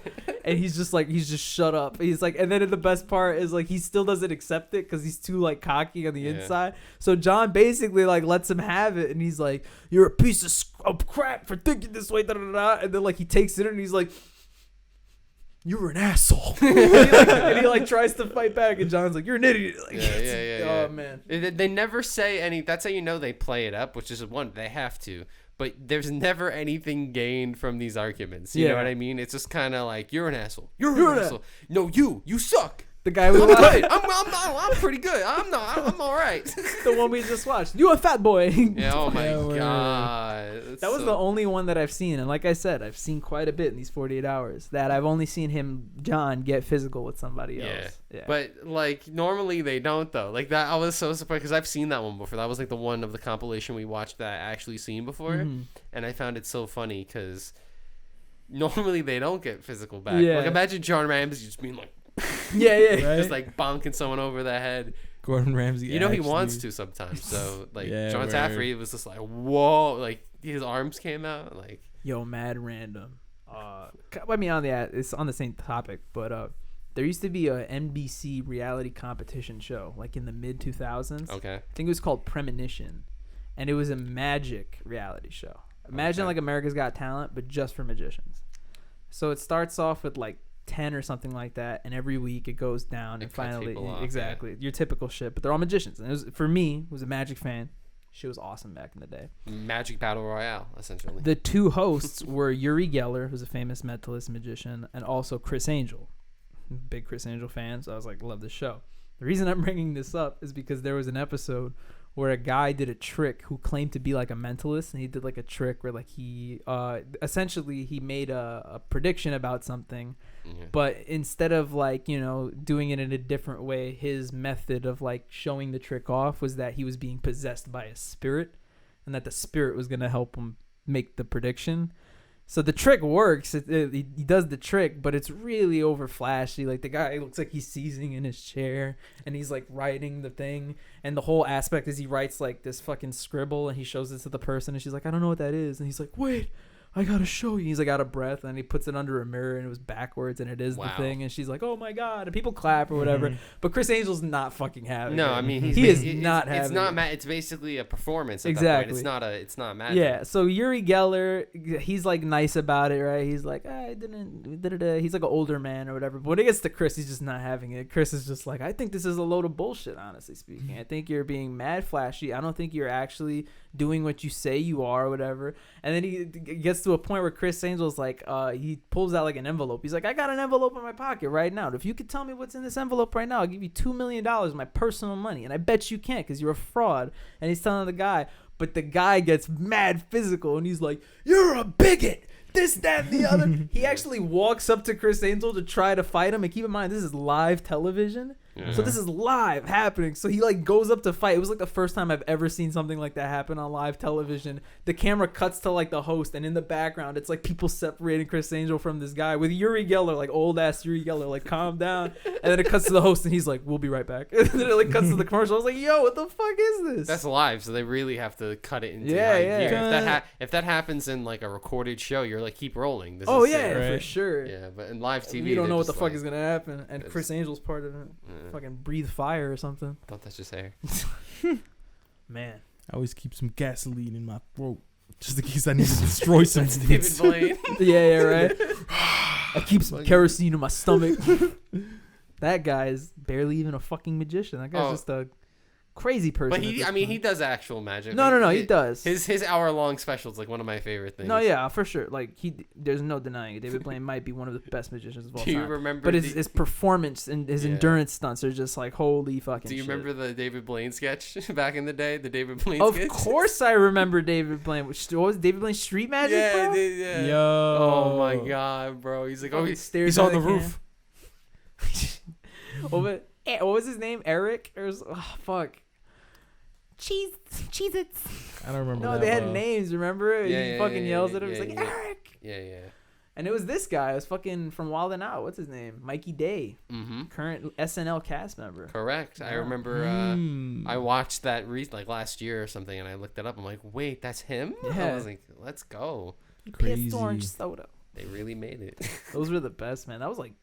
And he's just shut up. He's like, and then the best part is like he still doesn't accept it because he's too like cocky on the inside. So John basically like lets him have it, and he's like, "You're a piece of crap for thinking this way." Da, da, da. And then like he takes it and he's like, "You're an asshole." and he tries to fight back, and John's like, "You're an idiot." Like, oh man. They never say any. That's how you know they play it up, which is one they have to. But there's never anything gained from these arguments. You know what I mean? It's just kind of like, "You're an asshole. You're an asshole. No, you suck." The guy we I'm good. I'm pretty good. I'm all right. The one we just watched. You a fat boy. Yeah, oh my god. That was the only one that I've seen, and like I said, I've seen quite a bit in these 48 hours. That I've only seen John get physical with somebody else. Yeah. But like normally they don't though. Like that, I was so surprised because I've seen that one before. That was like the one of the compilation we watched that I actually seen before, and I found it so funny because normally they don't get physical back. Like imagine John Ramsey just being like. Right? Just like bonking someone over the head. Gordon Ramsay. You know he wants to sometimes. So like John Taffery was just like, whoa, like his arms came out like. Yo, mad random. I mean it's on the same topic, but there used to be a NBC reality competition show like in the mid 2000s. Okay. I think it was called Premonition, and it was a magic reality show. Imagine like America's Got Talent, but just for magicians. So it starts off with like 10 or something like that, and every week it goes down, and finally your typical shit, but they're all magicians. And it was, for me, was a Magic fan. She was awesome back in the day. Magic Battle Royale, essentially. The 2 hosts were Uri Geller, who's a famous mentalist magician, and also Chris Angel. Big Chris Angel fan, so I was like, love this show. The reason I'm bringing this up is because there was an episode where a guy did a trick who claimed to be like a mentalist, and he did like a trick where like he essentially he made a prediction about something, but instead of like, you know, doing it in a different way, his method of like showing the trick off was that he was being possessed by a spirit, and that the spirit was going to help him make the prediction. So the trick works. He does the trick, but it's really over flashy. Like the guy looks like he's seizing in his chair, and he's like writing the thing. And the whole aspect is he writes like this fucking scribble, and he shows it to the person, and she's like, "I don't know what that is." And he's like, "Wait, I gotta show you." He's like out of breath, and he puts it under a mirror, and it was backwards, and it is the thing. And she's like, "Oh my god!" And people clap or whatever. But Chris Angel's not fucking having it. I mean he is not having. It's not. It's basically a performance. At that point. It's not magic. Yeah. So Uri Geller, he's like nice about it, right? He's like, "I didn't." He's like an older man or whatever. But when it gets to Chris, he's just not having it. Chris is just like, "I think this is a load of bullshit. Honestly speaking, I think you're being mad flashy. I don't think you're actually doing what you say you are or whatever." And then he gets to a point where Chris Angel's like, he pulls out like an envelope. He's like, "I got an envelope in my pocket right now. If you could tell me what's in this envelope right now, I'll give you $2 million, my personal money." And I bet you can't because you're a fraud. And he's telling the guy, but the guy gets mad physical, and he's like, "You're a bigot. This, that, and the other." He actually walks up to Chris Angel to try to fight him. And keep in mind, this is live television. Yeah. So this is live happening. So he like goes up to fight. It was like the first time I've ever seen something like that happen on live television. The camera cuts to like the host, and in the background, it's like people separating Chris Angel from this guy with Uri Geller, like old ass Uri Geller, like calm down. And then it cuts to the host, and he's like, "We'll be right back." And then it like cuts to the commercial. I was like, "Yo, what the fuck is this?" That's live, so they really have to cut it into Yeah, high yeah. gear. If that happens in like a recorded show, you're like, keep rolling. This Oh is yeah, sick. Right. for sure. Yeah, but in live TV, You don't they're know what the just fuck like, is gonna happen, and it's- Chris Angel's part of it. Fucking breathe fire or something. Don't touch his hair. Man, I always keep some gasoline in my throat just in case I need to destroy some David dudes. Blaine. yeah, right. I keep some kerosene in my stomach. That guy is barely even a fucking magician. That guy's just a crazy person. But he does actual magic. No, he does. His hour-long special is like one of my favorite things. No, yeah, for sure. Like there's no denying it. David Blaine might be one of the best magicians of all Do you time. remember? But his performance and his endurance stunts are just like holy fucking. Do you shit. remember the David Blaine sketch back in the day? The David Blaine. Of sketch? course, I remember David Blaine. What was David Blaine Street Magic? Yeah, bro? yeah. Yo. Oh my god, bro. He's like, Stares he's on at the camera. roof. What was his name? Eric? Fuck. Cheez-Its. I don't remember. No, that they had well. names. Remember? Yeah, He fucking yells at him. yeah, He's like, yeah. Eric. Yeah. And it was this guy. It was fucking from Wild 'N Out. What's his name? Mikey Day. Mm-hmm. Current SNL cast member. Correct. I Yeah. remember. I watched that like last year or something, and I looked it up. I'm like, wait, that's him. Yeah. I was like, let's go. Crazy. Pissed orange soda. They really made it. Those were the best, man. That was like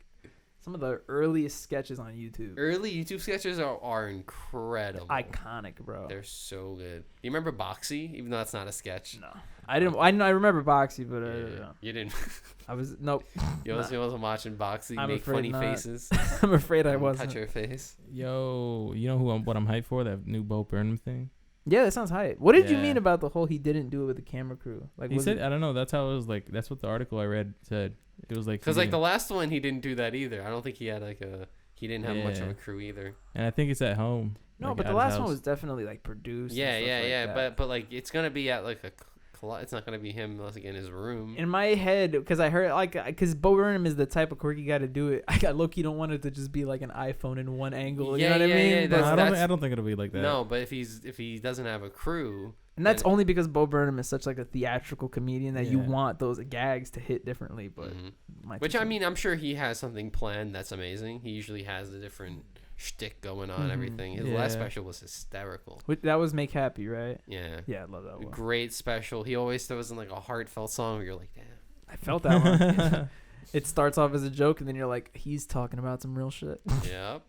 some of the earliest sketches on YouTube. Early YouTube sketches are incredible. Iconic, bro. They're so good. You remember Boxy? Even though that's not a sketch. No, I didn't. I remember Boxy, but You didn't. I was nope. You wasn't watching Boxy I'm make afraid funny not. faces. I'm afraid I Touch wasn't. your face. Yo, you know what I'm hyped for? That new Bo Burnham thing. Yeah, that sounds hype. What did you Yeah. mean about the whole he didn't do it with the camera crew? Like He was said, it- I don't know. That's how it was like. That's what the article I read said. It was like Because he like the didn't- last one, he didn't do that either. I don't think he had he didn't have much of Yeah. a crew either. and I think it's at home. no, like, but at the his last one house. was definitely like produced. Yeah, and stuff like yeah. that. But like it's gonna be at like it's not gonna be him like in his room. In my head, because I heard because Bo Burnham is the type of quirky guy to do it. I got low-key don't want it to just be like an iPhone in one angle. You know what I mean? Yeah, No, But- I don't think it'll be like that. No, but if he doesn't have a crew, and that's then- only because Bo Burnham is such like a theatrical comedian that you Yeah. want those gags to hit differently. But Mhm. my which two I mean, I'm sure he has something planned that's amazing. He usually has a different shtick going on. Mhm. Everything. His Yeah. last special was hysterical. that was Make Happy, right? Yeah. Yeah, I love that one. Great special. He always throws in like a heartfelt song where you're like, damn. I felt that one. It starts off as a joke, and then you're like, he's talking about some real shit. Yep.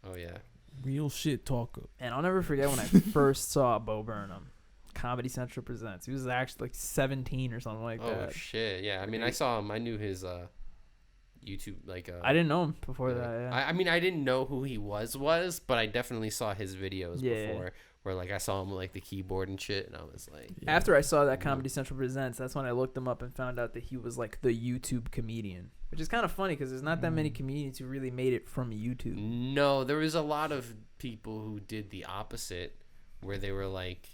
Oh yeah. Real shit talker. And I'll never forget when I first saw Bo Burnham. Comedy Central Presents. He was actually like 17 or something like Oh that. shit. Yeah. I mean, I saw him. I knew his YouTube I didn't know him before yeah. that. Yeah. I mean, I didn't know who he was, but I definitely saw his videos Yeah. before, where like I saw him with like the keyboard and shit, and I was like, After I saw that Comedy Central Presents, that's when I looked him up and found out that he was like the YouTube comedian, which is kind of funny because there's not that many comedians who really made it from YouTube. no, there was a lot of people who did the opposite, where they were like,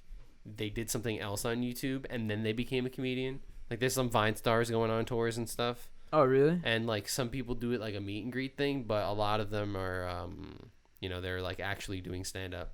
they did something else on YouTube and then they became a comedian. Like there's some Vine stars going on tours and stuff. Oh, really? And like some people do it like a meet and greet thing, but a lot of them are, they're like actually doing stand up.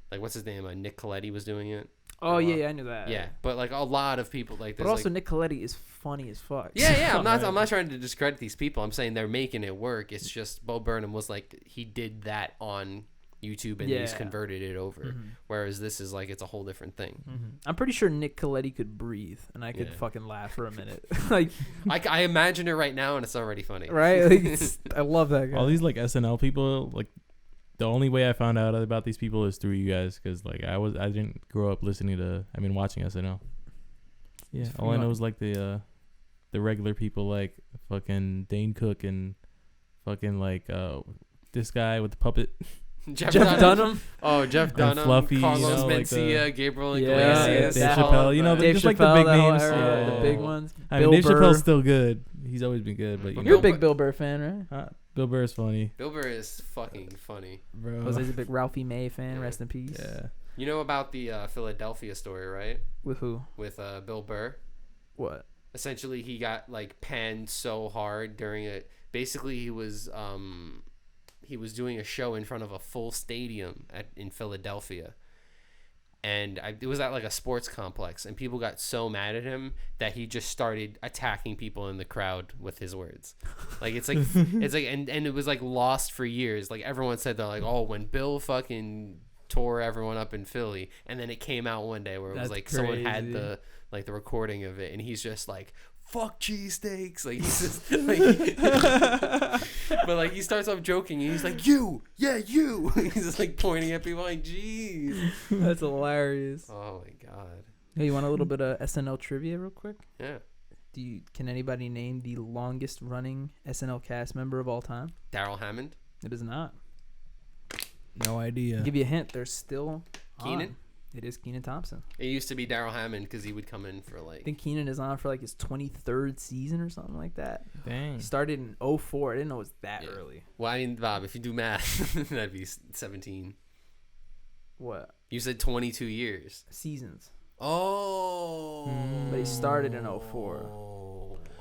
Like what's his name? Nick Coletti was doing it. Oh, yeah, I knew that. Yeah, but like a lot of people like. But also, Nick Coletti is funny as fuck. Yeah. I'm Right. not trying to discredit these people. I'm saying they're making it work. It's just Bo Burnham was like he did that on YouTube and he's Yeah. converted it over. Whereas this is like it's a whole different thing. I'm pretty sure Nick Coletti could breathe, and I could Yeah. fucking laugh for a minute. Like, I imagine it right now, and it's already funny. right? Like, I love that guy. All these like SNL people, like the only way I found out about these people is through you guys, because like I didn't grow up watching SNL. Yeah, all I know is like the regular people like fucking Dane Cook and fucking like this guy with the puppet. Jeff Dunham. Oh, Jeff Dunham, Fluffy, Carlos you know, like Mencia, Gabriel Yeah, Iglesias, Dave that Chappelle, you know, Dave just like the Chappelle, big that whole names. era, Yeah. the big ones. I mean, Bill Dave Burr. Chappelle's still good. He's always been good, but you You're know, a big Bill Burr fan, right? Bill Burr is funny, Bill Burr is fucking funny. bro. Jose's a big Ralphie May fan. Yeah. Rest in peace. Yeah. You know about the Philadelphia story, right? With who? With Bill Burr. What? Essentially, he got like panned so hard during it. Basically, he was he was doing a show in front of a full stadium in Philadelphia. And it was at like a sports complex, and people got so mad at him that he just started attacking people in the crowd with his words. Like it's like and it was like lost for years. Like everyone said that, like, oh, when Bill fucking tore everyone up in Philly, and then it came out one day where it was like crazy. Someone had the recording of it, and he's just like, fuck cheesesteaks. Like he's just like but like he starts off joking and he's like, you. He's just like pointing at people like, jeez. That's hilarious. Oh my god. Hey, you want a little bit of SNL trivia real quick? Yeah. Can anybody name the longest running SNL cast member of all time? Daryl Hammond? It is not. No idea. I'll give you a hint. They're still Keenan? on. It is Kenan Thompson. It used to be Daryl Hammond because he would come in for like... I think Kenan is on for like his 23rd season or something like that. Dang. He started in 2004. I didn't know it was that early. Well, I mean, Bob, if you do math, that'd be 17. What? You said 22 years. Seasons. Oh. But he started in 2004.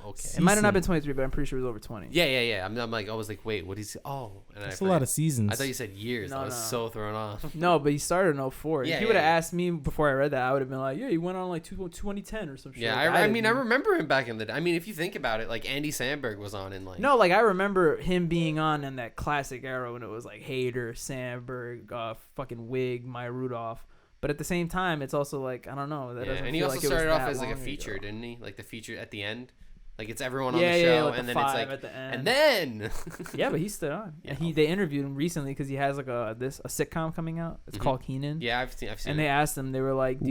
Okay. It might have not been 23, but I'm pretty sure it was over 20. Yeah. I'm like, I was like, wait, what is? Oh, and that's a lot of seasons. I thought you said years. I was so thrown off. No, but he started in 2004. Yeah, if you would have asked me before I read that, I would have been like, yeah, he went on like 2010 or some shit. Yeah, like I mean, I remember him back in the day. I mean, if you think about it, like Andy Samberg was on in like. No, like I remember him being on in that classic era when it was like Hader, Samberg, fucking Wig, Maya Rudolph. But at the same time, it's also like, I don't know. That doesn't and he feel also like it started was off that as like a long feature, ago. didn't he? Like the feature at the end. Like it's everyone on the show, like and the then it's five like, at the end. and then. Yeah, but he's still on. Yeah. And they interviewed him recently because he has like a sitcom coming out. It's called Kenan. Yeah, I've seen. And they asked him, they were like, are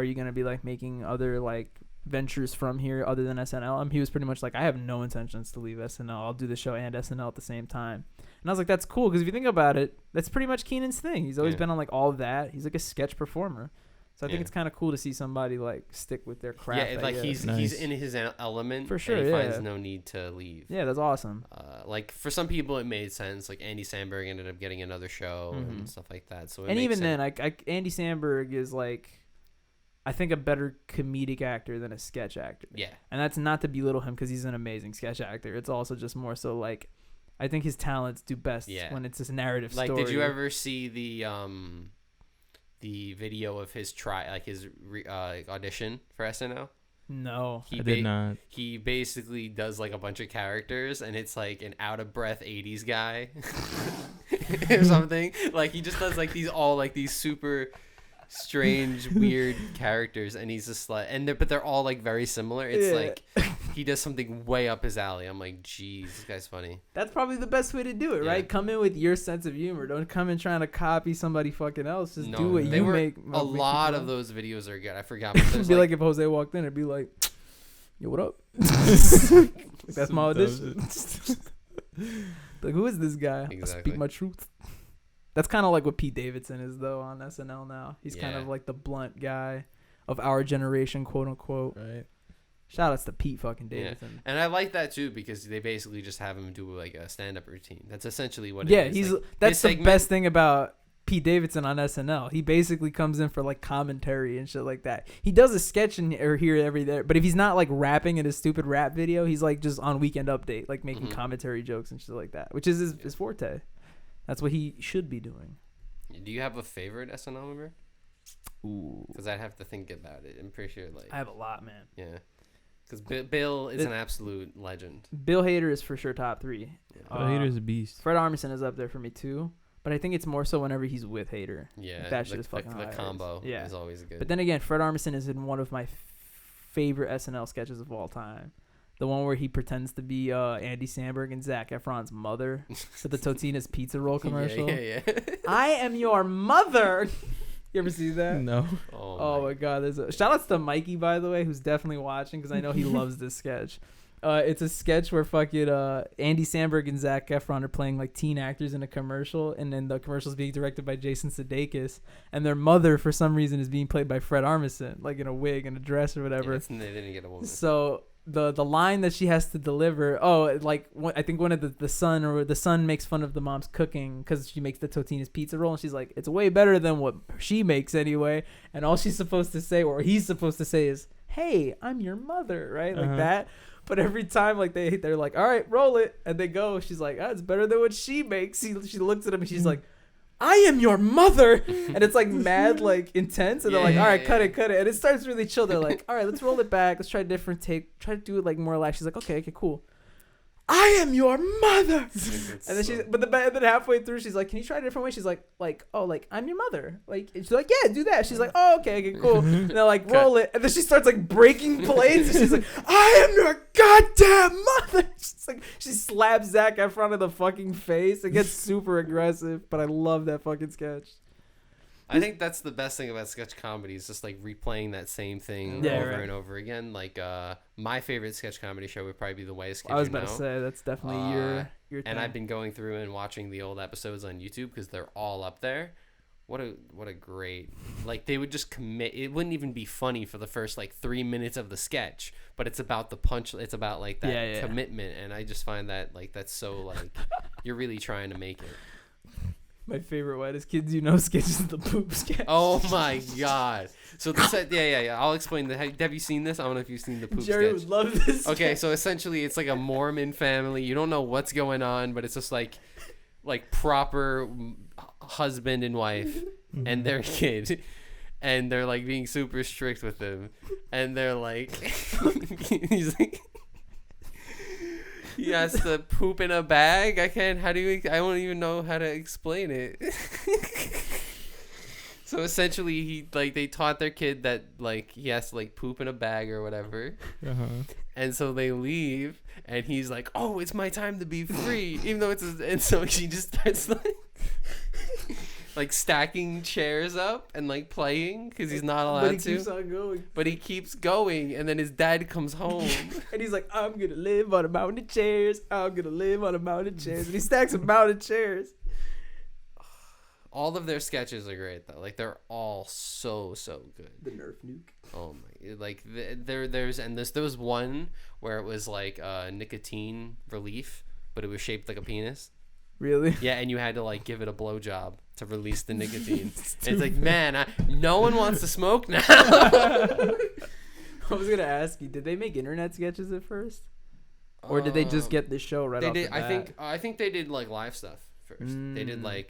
you gonna be like making other like ventures from here other than SNL? He was pretty much like, I have no intentions to leave SNL. I'll do the show and SNL at the same time. And I was like, that's cool because if you think about it, that's pretty much Kenan's thing. He's always been on like all of that. He's like a sketch performer. So I think it's kind of cool to see somebody like stick with their craft. Yeah, like he's in his element for sure. And he finds no need to leave. Yeah, that's awesome. Like for some people, it made sense. Like Andy Samberg ended up getting another show and stuff like that. So even then, like Andy Samberg is like, I think a better comedic actor than a sketch actor. Yeah, and that's not to belittle him because he's an amazing sketch actor. It's also just more so like, I think his talents do best when it's this narrative story. Like, did you ever see the video of his audition for SNL? No, I did not. He basically does like a bunch of characters, and it's like an out of breath 80s guy or something. Like he just does like these super strange, weird characters, and he's just like, but they're all like very similar. It's like he does something way up his alley. I'm like, geez, this guy's funny. That's probably the best way to do it, right? Come in with your sense of humor. Don't come in trying to copy somebody fucking else. Just do what you make. A lot of those videos are good. I forgot. But it'd be like if Jose walked in, it'd be like, yo, what up? That's my audition. Like, who is this guy? Exactly. I speak my truth. That's kind of like what Pete Davidson is, though, on SNL now. He's kind of like the blunt guy of our generation, quote unquote. Right. Shout outs to Pete fucking Davidson. Yeah. And I like that too because they basically just have him do like a stand-up routine. That's essentially what it is. Yeah, like, that's the best thing about Pete Davidson on SNL. He basically comes in for like commentary and shit like that. He does a sketch here every there, but if he's not like rapping in his stupid rap video, he's like just on Weekend Update, like making commentary jokes and shit like that, which is his forte. That's what he should be doing. Do you have a favorite SNL member? Ooh, because I'd have to think about it. I'm pretty sure like I have a lot, man. Yeah, because Bill is an absolute legend. Bill Hader is for sure top 3. Yeah. Bill Hader's a beast. Fred Armisen is up there for me too, but I think it's more so whenever he's with Hader. Yeah, that shit is fucking hilarious. The combo is always good. But then again, Fred Armisen is in one of my favorite SNL sketches of all time. The one where he pretends to be Andy Samberg and Zac Efron's mother for the Totino's pizza roll commercial. Yeah. I am your mother. You ever see that? No. Oh my God. There's a shout outs to Mikey, by the way, who's definitely watching because I know he loves this sketch. It's a sketch where fucking Andy Samberg and Zac Efron are playing like teen actors in a commercial, and then the commercial's being directed by Jason Sudeikis, and their mother for some reason is being played by Fred Armisen, like in a wig and a dress or whatever. They didn't get a woman. So the line that she has to deliver, I think one of the son makes fun of the mom's cooking because she makes the Totino's pizza roll, and she's like, it's way better than what she makes anyway, and all she's supposed to say, or he's supposed to say, is, hey, I'm your mother, right? Like that. But every time, like they're like, all right, roll it, and they go. She's like, it's better than what she makes. She looks at him and she's like, I am your mother, and it's like mad, like intense, and they're like, all right, cut it, and it starts really chill. They're like, all right, let's roll it back. Let's try a different take. Try to do it like more relaxed. She's like, okay, cool. I am your mother. And then then halfway through, she's like, can you try it a different way? She's like, I'm your mother. Like, she's like, yeah, do that. She's like, oh, okay, cool. And they're like, roll it. And then she starts like breaking plates. And she's like, I am your goddamn mother. She's like, she slaps Zac Efron in the fucking face. It gets super aggressive, but I love that fucking sketch. I think that's the best thing about sketch comedy is just like replaying that same thing over and over again. Like my favorite sketch comedy show would probably be The Whitest Kid You Know. I was about to say that's definitely your thing. And I've been going through and watching the old episodes on YouTube because they're all up there. What a great, like, they would just commit. It wouldn't even be funny for the first like 3 minutes of the sketch, but it's about the punch. It's about like that commitment, and I just find that like that's so like you're really trying to make it. My favorite Whitest Kids You Know sketch is the poop sketch. Oh my god! So this, I'll explain. Have you seen this? I don't know if you've seen the poop Jerry sketch. would love this. Okay, so essentially, it's like a Mormon family. You don't know what's going on, but it's just like proper husband and wife and their kid, and they're like being super strict with them, and they're like, he's like. He has to poop in a bag. I don't even know how to explain it. So essentially, they taught their kid that like he has to like poop in a bag or whatever. And so they leave, and he's like, "Oh, it's my time to be free," even though and so she just starts like stacking chairs up and like playing because he's not allowed to. But he keeps on going. But he keeps going, and then his dad comes home. And he's like, I'm going to live on a mountain of chairs. I'm going to live on a mountain of chairs. And he stacks a mountain of chairs. All of their sketches are great, though. Like, they're all so good. The Nerf nuke. Oh, my. Like, there was one where it was like nicotine relief, but it was shaped like a penis. Really? Yeah, and you had to like give it a blowjob to release the nicotine. It's like, man, no one wants to smoke now. I was gonna ask you, did they make internet sketches at first, or did they just get the show right off the bat? I think they did like live stuff first. They did like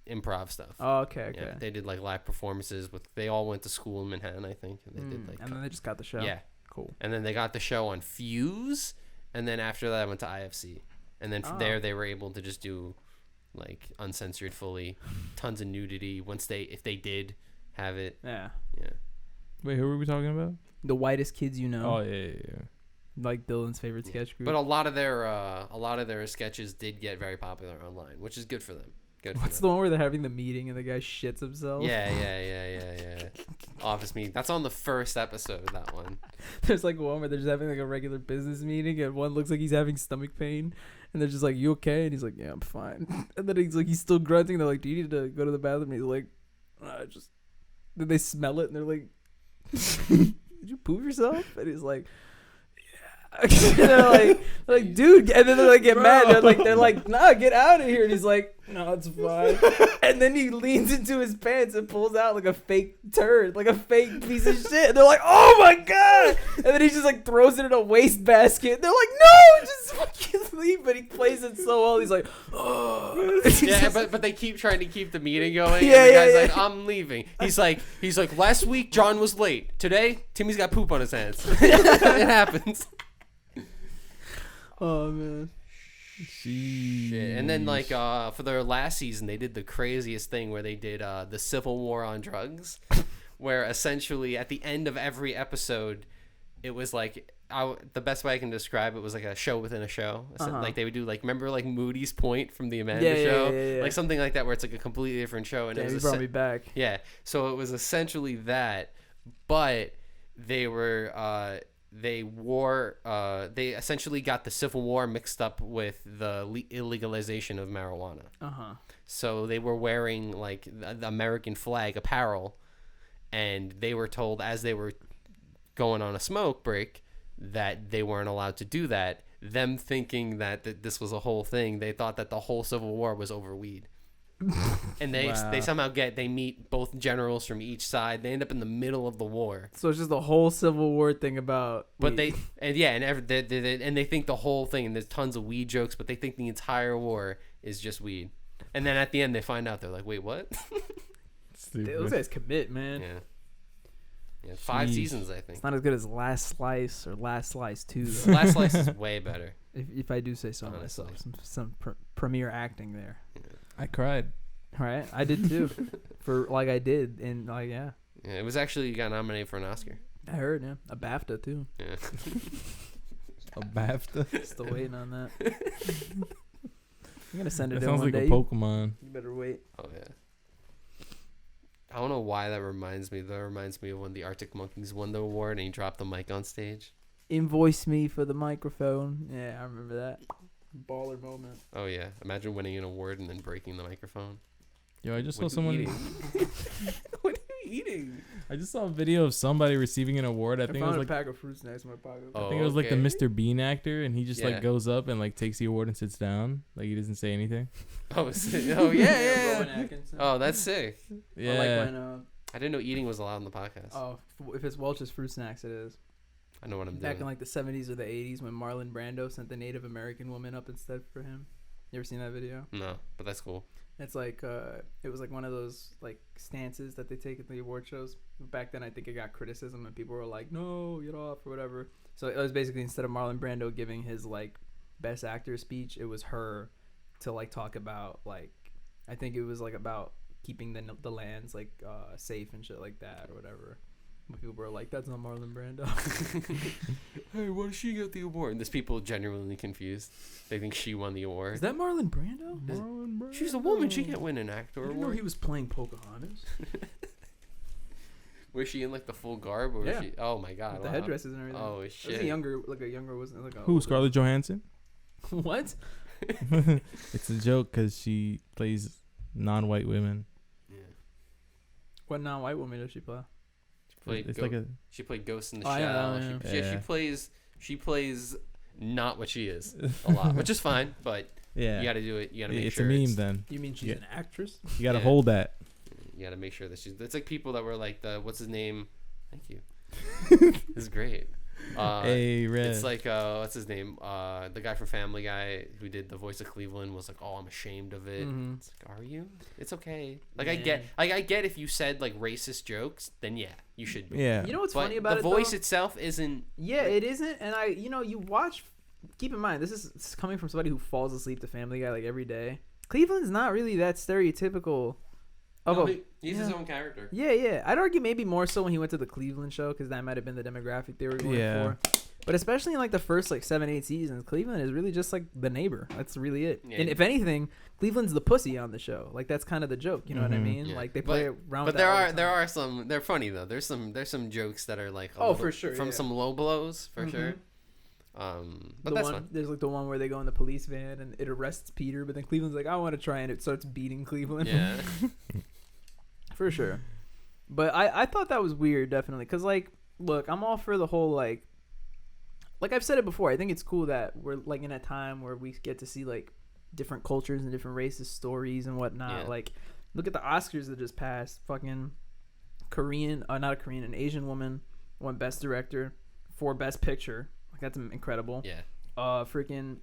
improv stuff. Oh, okay. Yeah, they did like live performances they all went to school in Manhattan, I think, and they did like. And then they just got the show. Yeah, cool. And then they got the show on Fuse, and then after that I went to IFC. And then from there, they were able to just do, like, uncensored fully, tons of nudity. If they did have it. Yeah. Wait, who were we talking about? The Whitest Kids You Know. Oh yeah. Like Dylan's favorite sketch group. But a lot of their sketches did get very popular online, which is good for them. What's the one where they're having the meeting and the guy shits himself? Yeah. Office meeting. That's on the first episode, that one. There's like one where they're just having like a regular business meeting, and one looks like he's having stomach pain, and they're just like, "You okay?" And he's like, "Yeah, I'm fine." And then he's still grunting. They're like, "Do you need to go to the bathroom?" And he's like, "Just." Then they smell it, and they're like, "Did you poop yourself?" And he's like, they're like, dude, and then they're like, get mad. They're like, nah, get out of here. And he's like, no, it's fine. And then he leans into his pants and pulls out like a fake turd, like a fake piece of shit. And they're like, oh my god. And then he just like throws it in a wastebasket. They're like, no, just fucking leave. But he plays it so well. He's like, oh. Yeah, but they keep trying to keep the meeting going. Yeah, and the guy's like, I'm leaving. He's like, last week John was late. Today Timmy's got poop on his hands. It happens. Oh man. Shit. And then like for their last season they did the craziest thing where they did the Civil War on drugs, where essentially at the end of every episode it was like the best way I can describe it was like a show within a show. Like they would do like, remember like Moody's Point from the Amanda Show? Yeah. Like something like that where it's like a completely different show. And it was brought me back. Yeah. So it was essentially that, but they were they essentially got the Civil War mixed up with the illegalization of marijuana. So they were wearing like the American flag apparel, and they were told as they were going on a smoke break that they weren't allowed to do that. Them thinking that this was a whole thing, they thought that the whole Civil War was over weed. And they somehow they meet both generals from each side. They end up in the middle of the war. So it's just the whole Civil War thing about. But they think the whole thing, and there's tons of weed jokes, but they think the entire war is just weed. And then at the end they find out, they're like, wait, what? Those guys commit, man. Yeah, 5 seasons, I think. It's not as good as Last Slice or Last Slice 2. Last Slice is way better. If I do say so myself. Some premiere acting there. Yeah. I cried. All right, I did too. I did, and yeah, it was actually, you got nominated for an Oscar. I heard, a BAFTA too. Yeah. A BAFTA. Still waiting on that. I'm gonna send it That in sounds one like day. a Pokemon. You better wait. Oh yeah. I don't know why that reminds me. That reminds me of when the Arctic Monkeys won the award and he dropped the mic on stage. Invoice me for the microphone. Yeah, I remember that. Baller moment. Oh yeah. Imagine winning an award and then breaking the microphone. Yo, I just saw someone. What are you eating? I just saw a video of somebody receiving an award. I think it was like a pack of fruit snacks in my pocket. I think it was like the Mr. Bean actor, and he just like goes up and like takes the award and sits down, like he doesn't say anything. Oh yeah. Oh, that's sick. Yeah. Or like when, I didn't know eating was allowed on the podcast. Oh, if it's Welch's fruit snacks, it is. I know what I'm doing. Back in like the 70s or the 80s, when Marlon Brando sent the Native American woman up instead for him. You ever seen that video? No, but that's cool. It's like it was like one of those like stances that they take at the award shows. Back then, I think it got criticism and people were like, "No, get off" or whatever. So it was basically, instead of Marlon Brando giving his like best actor speech, it was her to like talk about, like, I think it was like about keeping the lands like safe and shit like that or whatever. But people were like, "That's not Marlon Brando." Hey, why did she get the award? And there's people genuinely confused. They think she won the award. Is that Marlon Brando? Marlon Brando. She's a woman. She can't win an actor I didn't award. know he was playing Pocahontas. Was she in like the full garb, or was she? Oh my god, with the headdresses and everything. Oh It shit. was a younger, wasn't it? Like a Who? Scarlett Johansson? What? It's a joke because she plays non-white women. Yeah. What non-white woman does she play? It's like a. She played Ghost in the Oh, Shell. yeah. She plays not what she is a lot, which is fine, but Yeah. you got to do it. You got to make it's sure a meme then. You mean she's an actress? You got to Yeah. hold that. You got to make sure that she's. It's like people that were like what's his name? Thank you. This is great. Hey, Red. It's like what's his name? The guy from Family Guy who did the voice of Cleveland was like, "Oh, I'm ashamed of it." Mm-hmm. It's like, are you? It's okay. Like Yeah. I get if you said like racist jokes, then yeah, you should be. Yeah. You know what's But funny about the it? voice though? itself isn't. Yeah, it isn't. And you watch. Keep in mind, this is coming from somebody who falls asleep to Family Guy like every day. Cleveland's not really that stereotypical. He's his own character. Yeah. I'd argue maybe more so when he went to the Cleveland show, because that might have been the demographic they were going for. But especially in like the first like 7-8 seasons, Cleveland is really just like the neighbor. That's really it. Yeah. And if anything, Cleveland's the pussy on the show. Like that's kind of the joke. You know what I mean? Yeah. Like they play around. But there are some. They're funny though. There's some jokes that are like for sure from some low blows for sure. But that's fun. There's like the one where they go in the police van and it arrests Peter, but then Cleveland's like, I want to try, and it starts beating Cleveland. Yeah. For sure. But I thought that was weird, definitely. Because, like, look, I'm all for the whole, like I've said it before, I think it's cool that we're, like, in a time where we get to see, like, different cultures and different races, stories and whatnot. Yeah. Like, look at the Oscars that just passed. Fucking an Asian woman won Best Director for Best Picture. Like, that's incredible. Yeah. Freaking,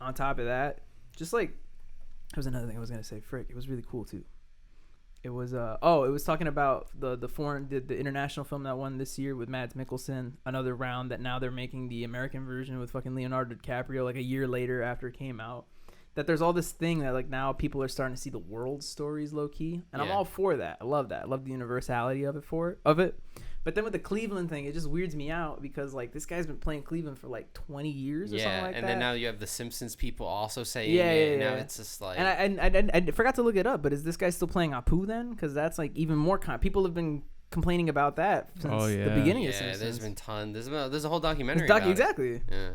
on top of that, just, like, there was another thing I was going to say. Frick, it was really cool, too. It was it was talking about the international film that won this year with Mads Mikkelsen, another round that now they're making the American version with fucking Leonardo DiCaprio like a year later after it came out. That there's all this thing that like now people are starting to see the world stories low key, and I'm all for that. I love that. I love the universality of it. But then with the Cleveland thing, it just weirds me out because like this guy's been playing Cleveland for like 20 years or something like that. And then now you have the Simpsons people also saying it. Now it's just like. And I forgot to look it up, but is this guy still playing Apu then? Because that's like even more. People have been complaining about that since the beginning of Simpsons. Yeah, there's been tons. There's a whole documentary. Exactly. Yeah.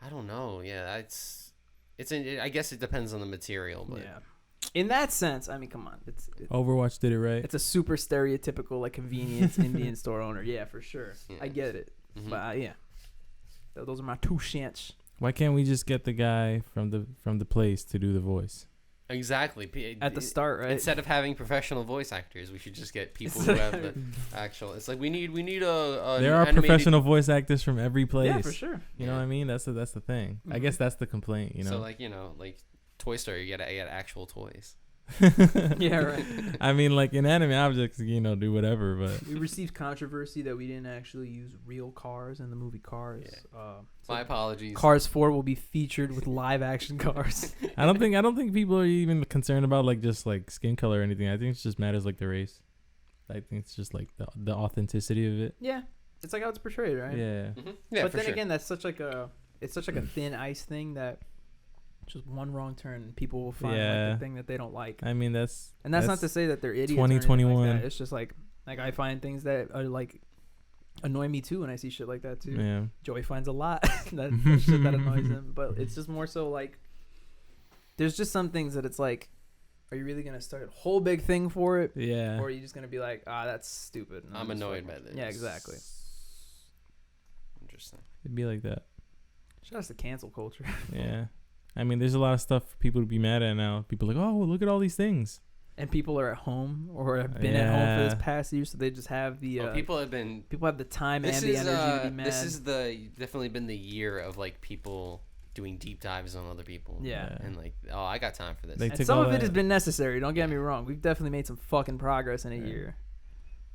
I don't know. Yeah, I guess it depends on the material, but yeah. In that sense, I mean, come on, it's Overwatch did it right. It's a super stereotypical like convenience Indian store owner. Yeah, for sure. Yeah. I get it, but yeah, those are my 2 cents. Why can't we just get the guy from the place to do the voice? Exactly. At the start, right? Instead of having professional voice actors, we should just get people who have the actual. It's like we need a there are professional voice actors from every place. Yeah, for sure. You know what I mean? That's the thing. I guess that's the complaint. You know. So like like Toy Story, you gotta get actual toys. Yeah, right. I mean, like inanimate objects, do whatever. But we received controversy that we didn't actually use real cars in the movie Cars. Yeah. My apologies. Cars 4 will be featured with live action cars. I don't think people are even concerned about like just like skin color or anything. I think it just matters like the race. I think it's just like the authenticity of it. Yeah, it's like how it's portrayed, right? Yeah. Mm-hmm. Yeah, but then again, that's such like a thin ice thing that. Just one wrong turn, and people will find like the thing that they don't like. I mean, that's not to say that they're idiots. 2021. Like that. It's just like I find things that are like annoy me too when I see shit like that too. Yeah. Joey finds a lot that shit that annoys him, but it's just more so like there's just some things that it's like, are you really gonna start a whole big thing for it? Yeah. Or are you just gonna be like, that's stupid? I'm annoyed by this. Yeah, exactly. Interesting. It'd be like that. Shout out to cancel culture. Yeah. I mean, there's a lot of stuff for people to be mad at now. People are like, oh, well, look at all these things. And people are at home or have been at home for this past year, so they just have the people have the time and the energy to be mad. This is definitely been the year of like people doing deep dives on other people. Yeah. And like, I got time for this. And some of it has been necessary. Don't get me wrong. We've definitely made some fucking progress in a year.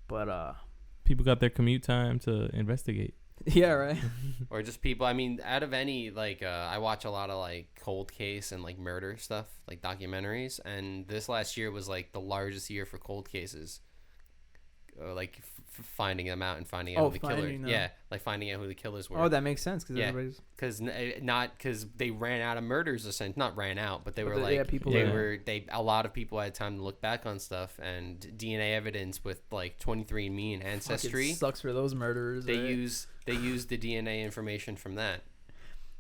But people got their commute time to investigate. Yeah, right. Or just people. I mean, out of any like, I watch a lot of like cold case and like murder stuff, like documentaries. And this last year was like the largest year for cold cases, like finding them out and finding out who the killer. Yeah, like finding out who the killers were. Oh, that makes sense because because they ran out of murders. Not ran out, but they were like a lot of people had time to look back on stuff, and DNA evidence with like 23andMe and Ancestry sucks for those murderers. They use the DNA information from that,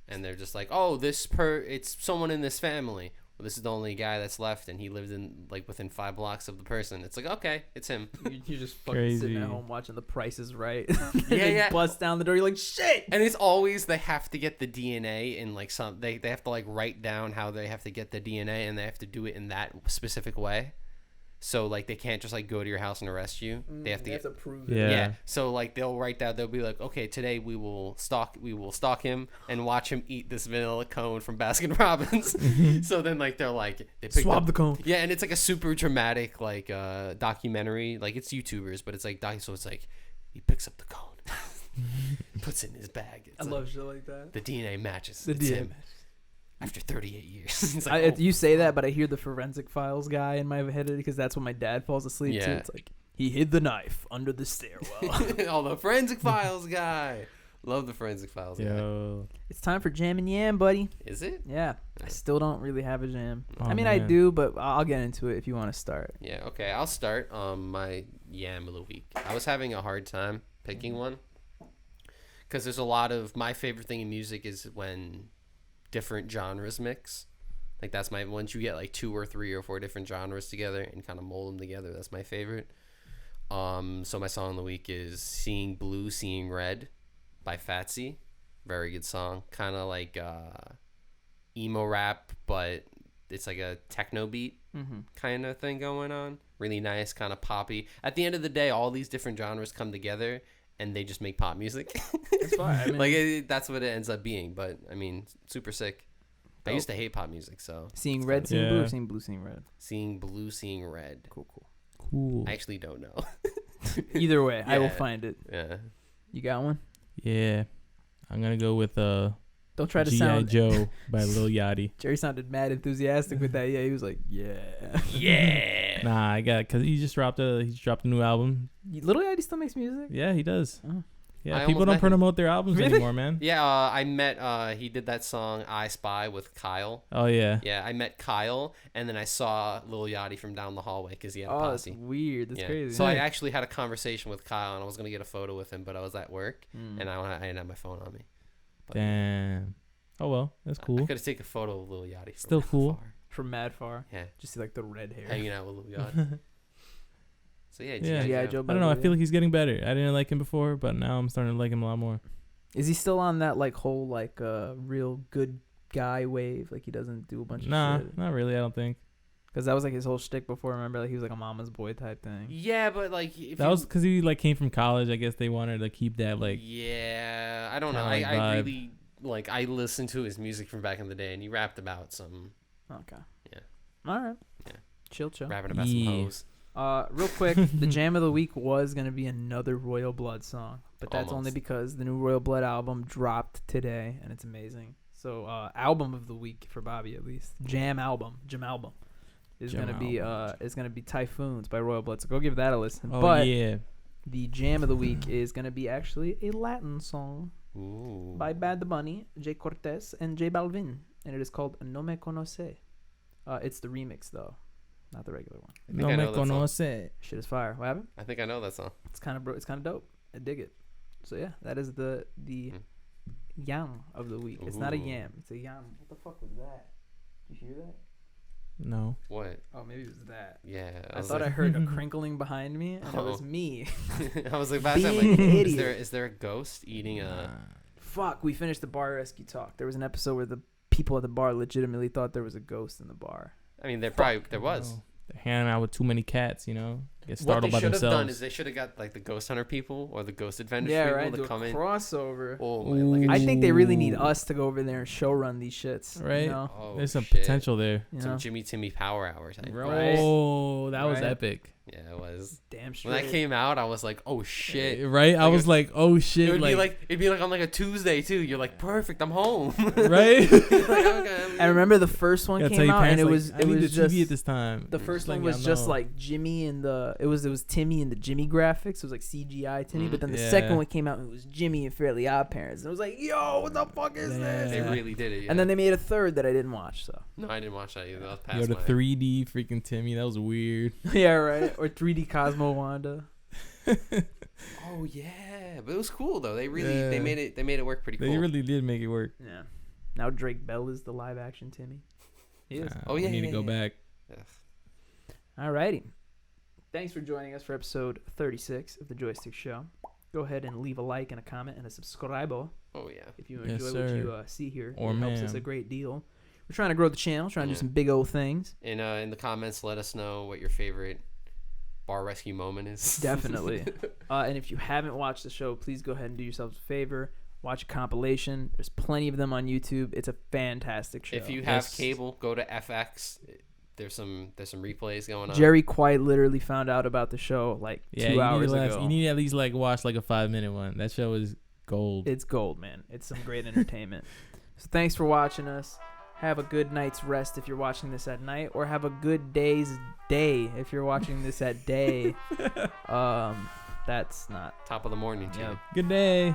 and they're just like, oh, it's someone in this family. Well, this is the only guy that's left, and he lived in like within 5 blocks of the person. It's like, okay, it's him. You're just fucking sitting at home watching The Price is Right. Yeah. Bust down the door. You're like, shit. And it's always they have to get the DNA in like they have to like write down how they have to get the DNA, and they have to do it in that specific way. So like they can't just like go to your house and arrest you. They have to prove it. Yeah. So like they'll write that. They'll be like, okay, today we will stalk him and watch him eat this vanilla cone from Baskin Robbins. So then like they're like they pick swab the cone. Yeah, and it's like a super dramatic like documentary. Like it's YouTubers, but it's like so it's like he picks up the cone, puts it in his bag. I love shit like that. The DNA matches. The DNA. After 38 years. Like, you say that, but I hear the Forensic Files guy in my head because that's when my dad falls asleep too. It's like, he hid the knife under the stairwell. The Forensic Files guy. Love the Forensic Files guy. It's time for Jam and Yam, buddy. Is it? Yeah. I still don't really have a jam. Oh, I mean, man. I do, but I'll get into it if you want to start. Yeah, okay. I'll start my Yam of the week. I was having a hard time picking one because there's a lot of... My favorite thing in music is when... different genres mix. Like that's once you get like 2 or 3 or 4 different genres together and kind of mold them together, that's my favorite. So my song of the week is Seeing Blue, Seeing Red by fats'e. Very good song. Kind of like emo rap, but it's like a techno beat kind of thing going on. Really nice, kind of poppy. At the end of the day, all these different genres come together and they just make pop music. It's fine. I mean, that's what it ends up being. But I mean, super sick. Dope. I used to hate pop music, so Seeing Red, Seeing Blue, or Seeing Blue, Seeing Red. Seeing Blue, Seeing Red. Cool. I actually don't know. Either way, I will find it. Yeah. You got one? Yeah, I'm gonna go with Don't try to G.I. sound Joe by Lil Yachty. Jerry sounded mad enthusiastic with that. Yeah, he was like, yeah. Nah, I got because he just dropped a new album. Little Yachty still makes music? Yeah, he does. Oh. Yeah, people don't promote their albums anymore, man. Yeah, I met he did that song I Spy with Kyle. Oh yeah. Yeah, I met Kyle, and then I saw Lil Yachty from down the hallway because he had a posse. That's weird. That's crazy. So I actually had a conversation with Kyle, and I was gonna get a photo with him, but I was at work, and I didn't have my phone on me. But damn. Oh well, that's cool. I could have taken a photo of Lil Yachty. Still cool. Far. From mad far. Yeah. Just see like the red hair. Hanging out with Lil Yachty. So yeah, G.I. Joe. I don't know. I feel like he's getting better. I didn't like him before, but now I'm starting to like him a lot more. Is he still on that like whole like real good guy wave? Like he doesn't do a bunch of shit? Not really. I don't think. Because that was like his whole shtick before. Remember, like he was like a mama's boy type thing. Yeah, but like that was because he like came from college. I guess they wanted to keep that like. Yeah, I don't know. Like I really like. I listened to his music from back in the day, and he rapped about some. Okay. Yeah. All right. Yeah. Chill. Rapping about some hoes. Real quick, the jam of the week was gonna be another Royal Blood song, but that's only because the new Royal Blood album dropped today, and it's amazing. So, album of the week for Bobby at least, jam album is gonna be Typhoons by Royal Blood. So go give that a listen. Oh but yeah. The jam of the week is gonna be actually a Latin song by Bad Bunny, Jhay Cortez, and J Balvin, and it is called No Me Conoce. It's the remix though, not the regular one. No Me Conoce. Shit is fire. What happened? I think I know that song. It's kind of dope. I dig it. So yeah, that is the yam of the week. It's not a yam. It's a yam. What the fuck was that? Did you hear that? No. What? Oh, maybe it was that. Yeah. I thought I heard a crinkling behind me, and it was me. I was like, is there a ghost eating a... Fuck, we finished the bar rescue talk. There was an episode where the people at the bar legitimately thought there was a ghost in the bar. I mean, there was. No. They're hanging out with too many cats, you know? Get What startled they by should have themselves. done is they should have got like the ghost hunter people or the ghost adventure people to come in. Crossover. Oh, man, I think they really need us to go over there and show run these shits. Right? You know? Oh, there's some potential there. You some know? Jimmy Timmy Power Hour type. Right. Oh, that was Right. epic. Yeah, it was. Damn straight. When that came out, I was like, "Oh shit!" Right? I was like, "Oh shit!" It'd be like on like a Tuesday too. You're like, "Perfect, I'm home." Right? Like, okay, I remember the first one came out, and it was I need the just TV at this time. the first one was just like Jimmy and it was Timmy and the Jimmy graphics. It was like CGI Timmy, but then the second one came out and it was Jimmy and Fairly Odd Parents. And it was like, yo, what the fuck is this? They really did it. Yeah. And then they made a third that I didn't watch. So no, I didn't watch that either. That was past Yo, the my... 3D freaking Timmy, that was weird. yeah, right. Or 3D Cosmo Wanda. Oh yeah, but it was cool though. They made it work pretty cool. They really did make it work. Yeah. Now Drake Bell is the live action Timmy. He is. Oh yeah, we need to go back. Alrighty. Thanks for joining us for episode 36 of the Joystick Show. Go ahead and leave a like and a comment and a subscribe. Oh yeah. If you enjoy what you see here, or it helps us a great deal. We're trying to grow the channel, trying to do some big old things. And in the comments, let us know what your favorite bar rescue moment is. Definitely. And if you haven't watched the show, please go ahead and do yourselves a favor. Watch a compilation. There's plenty of them on YouTube. It's a fantastic show. If you have cable, go to FX. There's some replays going on. Jerry quite literally found out about the show like 2 hours ago. You need to at least like watch like a 5-minute one. That show is gold. It's gold, man. It's some great entertainment. So thanks for watching us. Have a good night's rest if you're watching this at night, or have a good day's day if you're watching this at day. That's not top of the morning, too. Good day.